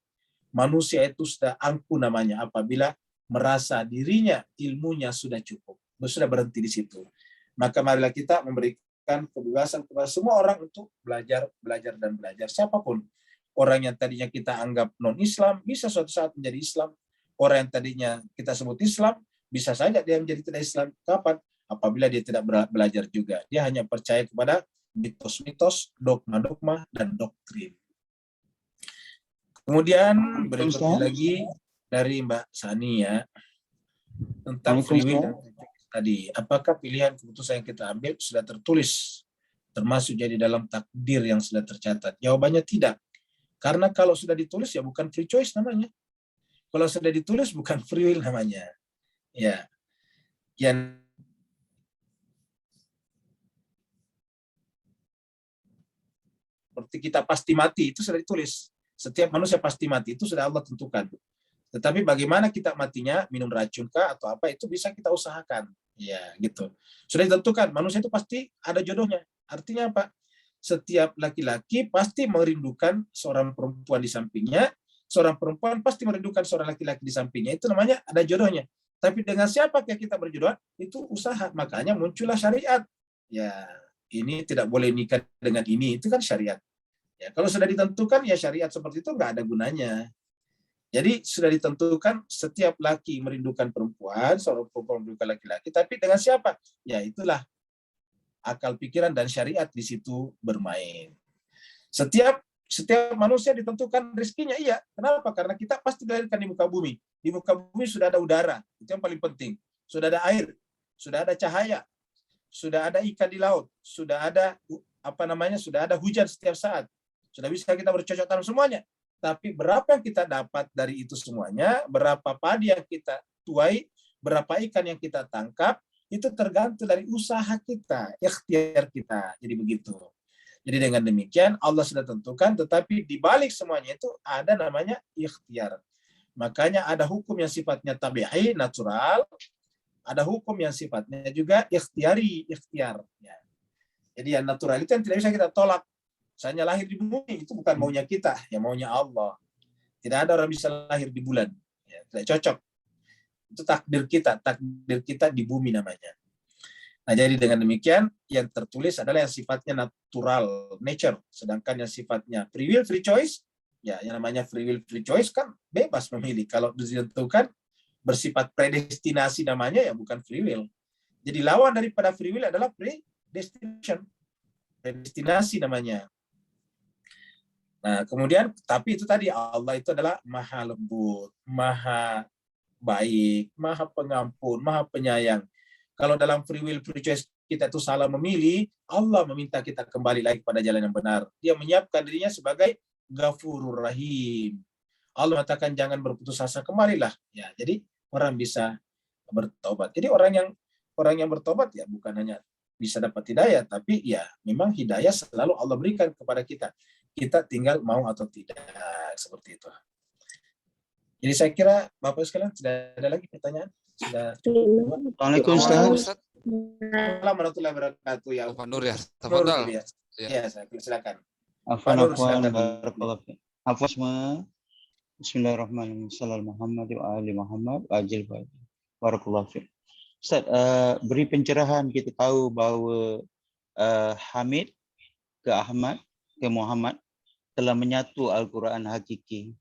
manusia itu sudah angkuh namanya apabila merasa dirinya ilmunya sudah cukup, sudah berhenti di situ. Maka marilah kita memberikan kebebasan kepada semua orang untuk belajar dan belajar. Siapapun orang yang tadinya kita anggap non-Islam bisa suatu saat menjadi Islam. Orang yang tadinya kita sebut Islam bisa saja dia menjadi tidak Islam. Kapan? Apabila dia tidak belajar juga. Dia hanya percaya kepada mitos-mitos, dogma-dogma, dan doktrin. Kemudian berikutnya lagi dari Mbak Sani ya, tentang free will tadi. Apakah pilihan keputusan yang kita ambil sudah tertulis, termasuk jadi dalam takdir yang sudah tercatat? Jawabannya tidak. Karena kalau sudah ditulis ya bukan free choice namanya. Kalau sudah ditulis bukan free will namanya. Ya. Yang seperti kita pasti mati itu sudah ditulis. Setiap manusia pasti mati itu sudah Allah tentukan. Tetapi bagaimana kita matinya, minum racun kah atau apa, itu bisa kita usahakan. Ya, gitu. Sudah ditentukan, manusia itu pasti ada jodohnya. Artinya apa? Setiap laki-laki pasti merindukan seorang perempuan di sampingnya, seorang perempuan pasti merindukan seorang laki-laki di sampingnya. Itu namanya ada jodohnya. Tapi dengan siapa kita berjodoh? Itu usaha. Makanya muncullah syariat. Ya, ini tidak boleh nikah dengan ini, itu kan syariat. Ya, kalau sudah ditentukan ya syariat seperti itu nggak ada gunanya. Jadi sudah ditentukan setiap laki merindukan perempuan, seorang perempuan merindukan laki-laki, tapi dengan siapa? Ya itulah akal pikiran dan syariat di situ bermain. Setiap manusia ditentukan rezekinya, iya. Kenapa? Karena kita pasti dilahirkan di muka bumi. Di muka bumi sudah ada udara, itu yang paling penting. Sudah ada air, sudah ada cahaya, sudah ada ikan di laut, sudah ada sudah ada hujan setiap saat. Sudah bisa kita bercocok tanam semuanya. Tapi berapa yang kita dapat dari itu semuanya, berapa padi yang kita tuai, berapa ikan yang kita tangkap, itu tergantung dari usaha kita, ikhtiar kita. Jadi begitu. Jadi dengan demikian Allah sudah tentukan, tetapi di balik semuanya itu ada namanya ikhtiar. Makanya ada hukum yang sifatnya tabi'i, natural, ada hukum yang sifatnya juga ikhtiar. Ya. Jadi yang natural itu yang tidak bisa kita tolak. Misalnya lahir di bumi, itu bukan maunya kita, ya maunya Allah. Tidak ada orang bisa lahir di bulan. Ya, tidak cocok. Itu takdir kita di bumi namanya. Nah, jadi dengan demikian, yang tertulis adalah yang sifatnya natural, nature. Sedangkan yang sifatnya free will, free choice, ya yang namanya free will, free choice kan bebas memilih. Kalau ditentukan bersifat predestinasi namanya, ya bukan free will. Jadi lawan daripada free will adalah predestination. Predestinasi namanya. Nah, kemudian, tapi itu tadi, Allah itu adalah maha lembut, maha baik, maha pengampun, maha penyayang. Kalau dalam free will, free choice kita itu salah memilih, Allah meminta kita kembali lagi pada jalan yang benar. Dia menyiapkan dirinya sebagai Ghafurur Rahim. Allah mengatakan jangan berputus asa, kembalilah. Ya, jadi orang bisa bertobat. Jadi orang yang bertobat ya bukan hanya bisa dapat hidayah, tapi ya memang hidayah selalu Allah berikan kepada kita. Kita tinggal mau atau tidak, seperti itu. Jadi saya kira Bapak sekalian tidak ada lagi pertanyaan. Sudah. Assalamualaikum Ustaz. Assalamualaikum warahmatullahi wabarakatuh. Ya, Pak Nur ya. Nur, Tafadhal. ya. Ya, silakan. Afwan Nur, afwan silakan. barakallahu fiik. Afwan semua. Bismillahirrahmanirrahim. Sallallahu Muhammad wa ali Muhammad ajil barakallahu fiik. Ustaz, beri pencerahan, kita tahu bahawa Hamid ke Ahmad ke Muhammad telah menyatu Al-Quran hakiki.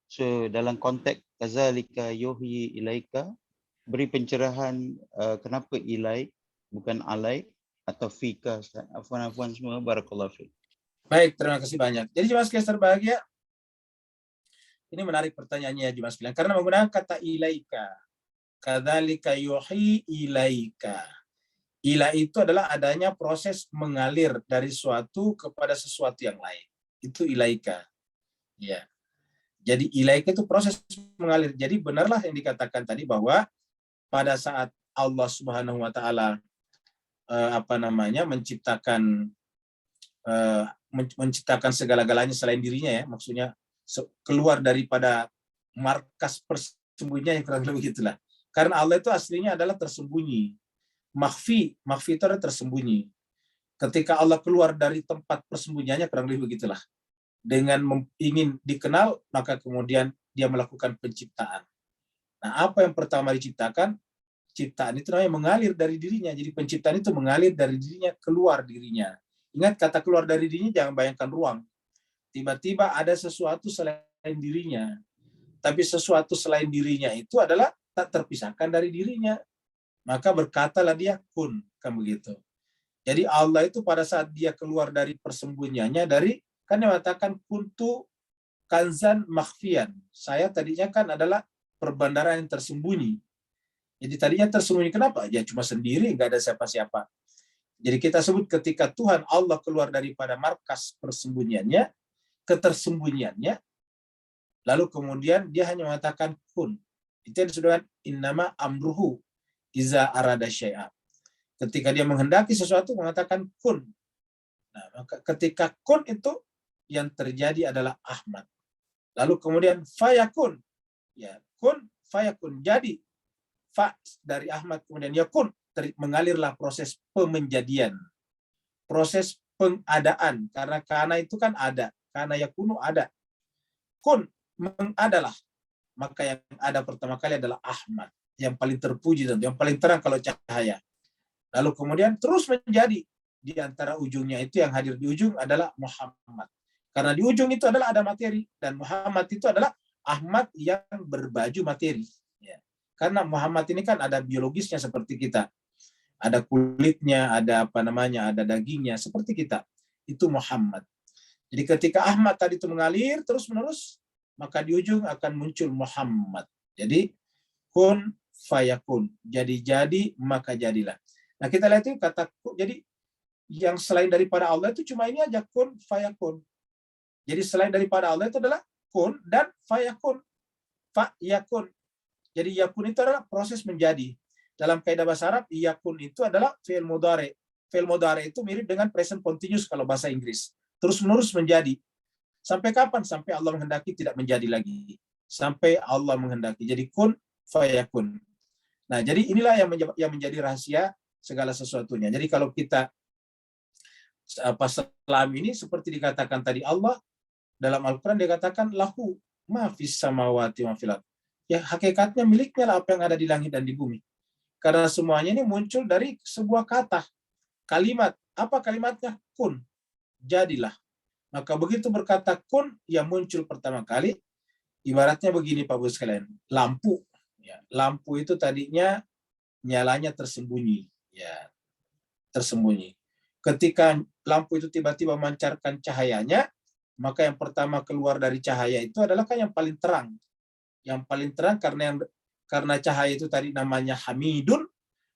So dalam konteks kazalika yuhyi ilaika, beri pencerahan kenapa ilai bukan alai atau fika. Afwan semua, barakallahu fiik. Baik, terima kasih banyak. Jadi jemaah sekalian berbahagia, ini menarik pertanyaannya jemaah sekalian karena menggunakan kata ilaika. Kadzalika yuhyi ilaika. Ila itu adalah adanya proses mengalir dari suatu kepada sesuatu yang lain. Itu ilaika. Ya. Jadi ilaika itu proses mengalir. Jadi benarlah yang dikatakan tadi bahwa pada saat Allah Subhanahu wa taala menciptakan segala-galanya selain dirinya, ya, maksudnya keluar daripada markas persembunyian yang kurang lebih begitulah. Karena Allah itu aslinya adalah tersembunyi. Makhfi itu adalah tersembunyi. Ketika Allah keluar dari tempat persembunyiannya, kurang lebih begitulah. Dengan ingin dikenal, maka kemudian dia melakukan penciptaan. Nah, apa yang pertama diciptakan? Ciptaan itu namanya mengalir dari dirinya. Jadi penciptaan itu mengalir dari dirinya, keluar dirinya. Ingat kata keluar dari dirinya, jangan bayangkan ruang. Tiba-tiba ada sesuatu selain dirinya. Tapi sesuatu selain dirinya itu adalah tak terpisahkan dari dirinya. Maka berkatalah dia kun, kan begitu. Jadi Allah itu pada saat dia keluar dari persembunyiannya, kan dia mengatakan kuntu kanzan makhfian. Saya tadinya kan adalah perbandaran yang tersembunyi. Jadi tadinya tersembunyi, kenapa? Ya cuma sendiri, nggak ada siapa-siapa. Jadi kita sebut ketika Tuhan Allah keluar daripada markas persembunyiannya, ketersembunyiannya, lalu kemudian dia hanya mengatakan kun. Itu yang disebutkan innama amruhu iza arada syai'a. Ketika dia menghendaki sesuatu mengatakan kun. Nah, maka ketika kun itu yang terjadi adalah Ahmad. Lalu kemudian fayakun. Ya, kun fayakun. Jadi fa dari Ahmad kemudian yakun, mengalirlah proses pemenjadian. Proses pengadaan, karena kana itu kan ada, kana yakunu ada. Kun mengadalah. Maka yang ada pertama kali adalah Ahmad. Yang paling terpuji tentu, yang paling terang kalau cahaya. Lalu kemudian terus menjadi di antara ujungnya itu yang hadir di ujung adalah Muhammad. Karena di ujung itu adalah ada materi dan Muhammad itu adalah Ahmad yang berbaju materi. Ya. Karena Muhammad ini kan ada biologisnya seperti kita, ada kulitnya, ada ada dagingnya seperti kita. Itu Muhammad. Jadi ketika Ahmad tadi itu mengalir terus-menerus, maka di ujung akan muncul Muhammad. Jadi kun fayakun. Jadi maka jadilah. Nah, kita lihat itu kata jadi yang selain daripada Allah itu cuma ini aja, kun fayakun. Jadi selain daripada Allah itu adalah kun dan fayakun. Fayakun. Jadi yakun itu adalah proses menjadi. Dalam kaidah bahasa Arab, yakun itu adalah fi'il mudhari. Fi'il mudhari itu mirip dengan present continuous kalau bahasa Inggris. Terus-menerus menjadi. Sampai kapan? Sampai Allah menghendaki tidak menjadi lagi. Sampai Allah menghendaki. Jadi kun fayakun. Nah, jadi inilah yang menjadi rahasia segala sesuatunya. Jadi kalau kita selam ini seperti dikatakan tadi, Allah dalam Al-Quran dikatakan lahu ma fis samawati ma fil ardh. Ya, hakikatnya miliknya lah apa yang ada di langit dan di bumi. Karena semuanya ini muncul dari sebuah kata, kalimat. Apa kalimatnya? Kun. Jadilah. Maka begitu berkata kun, yang muncul pertama kali, ibaratnya begini Pak Bos sekalian, lampu. Ya, lampu itu tadinya nyalanya tersembunyi. Ya, tersembunyi. Ketika lampu itu tiba-tiba memancarkan cahayanya, maka yang pertama keluar dari cahaya itu adalah kan yang paling terang. Yang paling terang karena cahaya itu tadi namanya Hamidun,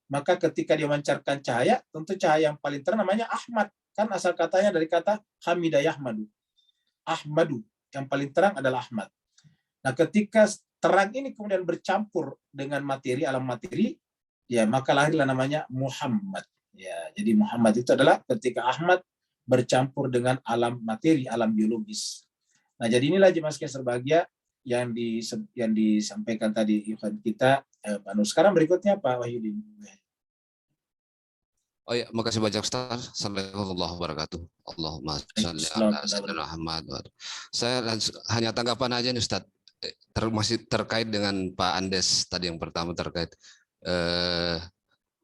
maka ketika dia memancarkan cahaya, tentu cahaya yang paling terang namanya Ahmad. Kan asal katanya dari kata Hamidah Yahmadu. Ahmadu, yang paling terang adalah Ahmad. Nah, ketika terang ini kemudian bercampur dengan materi, alam materi, ya maka lahirlah namanya Muhammad. Ya, jadi Muhammad itu adalah ketika Ahmad bercampur dengan alam materi, alam biologis. Nah, jadi inilah jemaah sekalian berbahagia yang disampaikan tadi Ikhwan kita, Pak Nur. Sekarang berikutnya Pak Wahyudin. Oh ya, makasih banyak Ustaz. Assalamualaikum warahmatullahi wabarakatuh. Allahumma sholli ala sayyidina Muhammad. Saya hanya tanggapan aja nih Ustaz. Masih terkait dengan Pak Andes tadi yang pertama terkait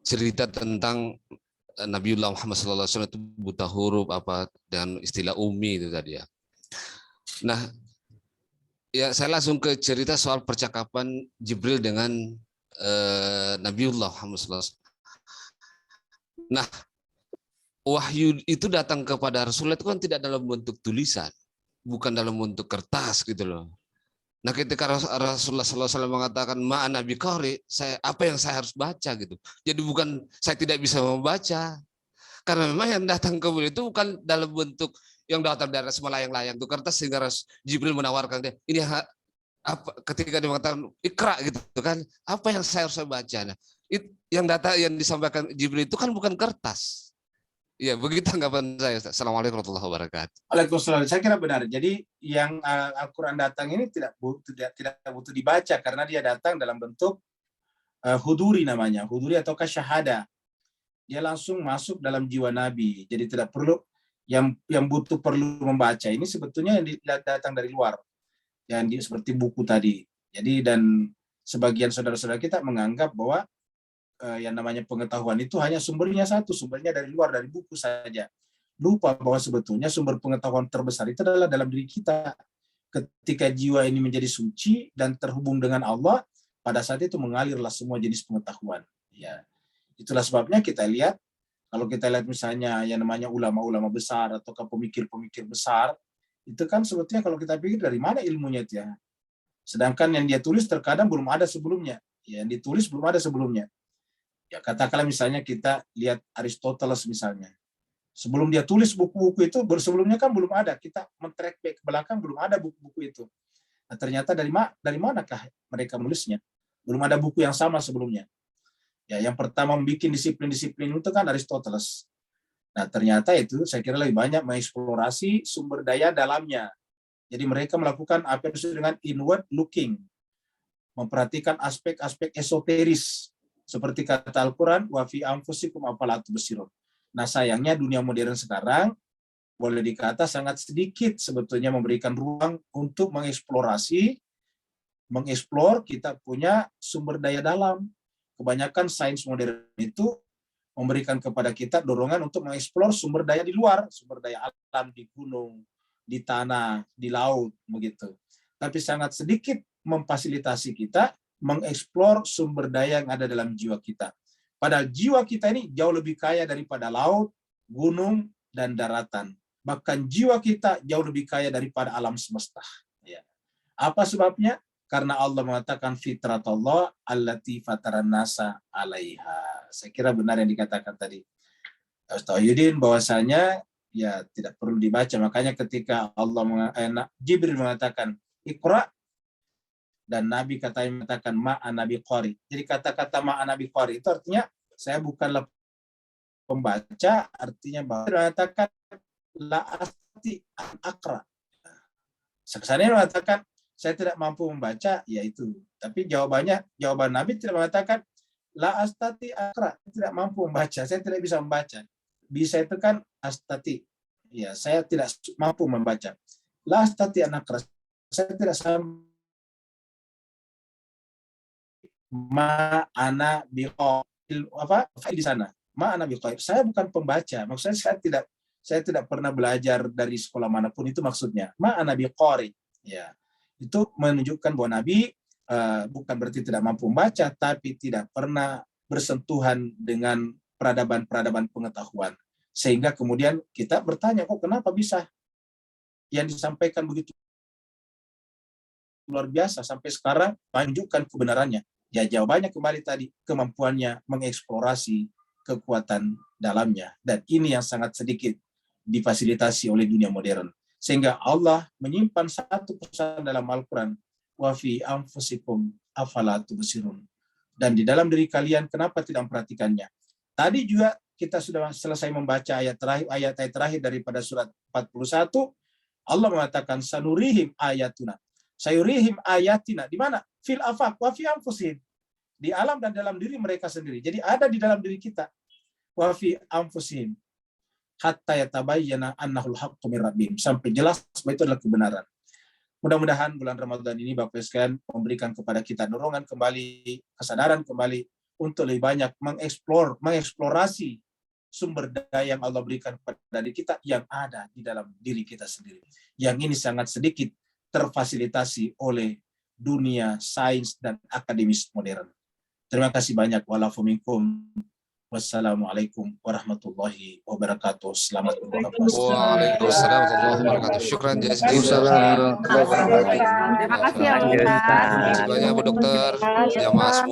cerita tentang Nabiullah Muhammad SAW itu buta huruf apa dengan istilah umi itu tadi ya. Nah, ya saya langsung ke cerita soal percakapan Jibril dengan Nabiullah Muhammad SAW. Nah, wahyu itu datang kepada Rasulullah itu kan tidak dalam bentuk tulisan, bukan dalam bentuk kertas gitu loh. Nah, ketika Rasulullah SAW mengatakan ma'ana biqari, apa yang saya harus baca gitu. Jadi bukan saya tidak bisa membaca, karena memang yang datang ke beliau itu bukan dalam bentuk yang datang dari melayang-layang itu kertas, sehingga Jibril menawarkan dia ini apa, ketika dia mengatakan ikra gitu kan, apa yang saya harus baca. Nah, yang data yang disampaikan Jibril itu kan bukan kertas. Ya, begitu tanggapan saya. Assalamualaikum warahmatullahi wabarakatuh. Waalaikumsalam. Saya kira benar. Jadi yang Al-Quran datang ini tidak butuh dibaca karena dia datang dalam bentuk huduri namanya, huduri atau syahada. Dia langsung masuk dalam jiwa Nabi. Jadi tidak perlu yang perlu membaca ini sebetulnya yang datang dari luar. Yang seperti buku tadi. Jadi dan sebagian saudara-saudara kita menganggap bahwa yang namanya pengetahuan itu hanya sumbernya satu, sumbernya dari luar, dari buku saja. Lupa bahwa sebetulnya sumber pengetahuan terbesar itu adalah dalam diri kita. Ketika jiwa ini menjadi suci dan terhubung dengan Allah, pada saat itu mengalirlah semua jenis pengetahuan. Ya, itulah sebabnya kita lihat, kalau kita lihat misalnya yang namanya ulama-ulama besar atau pemikir-pemikir besar, itu kan sebetulnya kalau kita pikir dari mana ilmunya itu ya. Sedangkan yang dia tulis terkadang belum ada sebelumnya. Ya, yang ditulis belum ada sebelumnya. Ya, katakanlah misalnya kita lihat Aristoteles misalnya. Sebelum dia tulis buku-buku itu, sebelumnya kan belum ada. Kita men-track back ke belakang, belum ada buku-buku itu. Nah, ternyata dari manakah mereka menulisnya? Belum ada buku yang sama sebelumnya. Ya, yang pertama membuat disiplin-disiplin itu kan Aristoteles. Nah, ternyata itu saya kira lebih banyak mengeksplorasi sumber daya dalamnya. Jadi mereka melakukan apa yang disebut dengan inward looking. Memperhatikan aspek-aspek esoteris. Seperti kata Al-Quran, wa fi anfusikum afala tubsirun. Nah, sayangnya dunia modern sekarang boleh dikata sangat sedikit sebetulnya memberikan ruang untuk mengeksplor kita punya sumber daya dalam. Kebanyakan sains modern itu memberikan kepada kita dorongan untuk mengeksplor sumber daya di luar, sumber daya alam di gunung, di tanah, di laut, begitu. Tapi sangat sedikit memfasilitasi kita mengeksplor sumber daya yang ada dalam jiwa kita. Padahal jiwa kita ini jauh lebih kaya daripada laut, gunung, dan daratan. bahkan jiwa kita jauh lebih kaya daripada alam semesta. Ya. Apa sebabnya? Karena Allah mengatakan fitratullah allati fataran nasa 'alaiha. Saya kira benar yang dikatakan tadi Ustaz Yudin, bahwasanya ya tidak perlu dibaca. Makanya ketika Jibril mengatakan Iqra, dan Nabi katanya mengatakan ma'ana biqari. Jadi kata-kata ma'ana biqari itu artinya saya bukanlah pembaca, artinya bahwa mengatakan la astati an aqra. Sekesannya mengatakan saya tidak mampu membaca, yaitu. Tapi jawaban Nabi tidak mengatakan la astati aqra, tidak mampu membaca, saya tidak bisa membaca. Bisa itu kan astati. Ya, saya tidak mampu membaca. La astati an aqra, saya tidak sampai ma'ana biqail, apa di sana. Ma'ana biqail. Saya bukan pembaca. Maksudnya saya tidak pernah belajar dari sekolah manapun, itu maksudnya. Ma'ana biqari. Ya. Itu menunjukkan bahwa Nabi bukan berarti tidak mampu membaca, tapi tidak pernah bersentuhan dengan peradaban-peradaban pengetahuan. Sehingga kemudian kita bertanya, kok kenapa bisa yang disampaikan begitu luar biasa sampai sekarang menunjukkan kebenarannya. Ya jawabannya kembali tadi, kemampuannya mengeksplorasi kekuatan dalamnya. Dan ini yang sangat sedikit difasilitasi oleh dunia modern. Sehingga Allah menyimpan satu pesan dalam Al-Quran, wa fi anfusikum afala tubsirun. Dan di dalam diri kalian, kenapa tidak memperhatikannya? Tadi juga kita sudah selesai membaca ayat terakhir daripada surat 41. Allah mengatakan sanurihim ayatuna. Sayurihim ayatina. Di mana? Fil afaq wa fi anfusihim. Di alam dan dalam diri mereka sendiri. Jadi ada di dalam diri kita. Wa fi anfusihim. Hatta yatabayyana annahul haqqu min rabbihim. Sampai jelas bahwa itu adalah kebenaran. Mudah-mudahan bulan Ramadan ini Bapak sekalian memberikan kepada kita dorongan kembali, kesadaran kembali untuk lebih banyak mengeksplorasi sumber daya yang Allah berikan kepada diri kita yang ada di dalam diri kita sendiri. Yang ini sangat sedikit terfasilitasi oleh dunia sains dan akademis modern. Terima kasih banyak. Walafuminkum. Wassalamualaikum warahmatullahi wabarakatuh. Selamat berbuka puasa. Waalaikumsalam warahmatullahi wabarakatuh. Syukran jazakallahu. Terima kasih ya Ustaz. Terima kasih banyak Bu Dokter. Jamaah semua.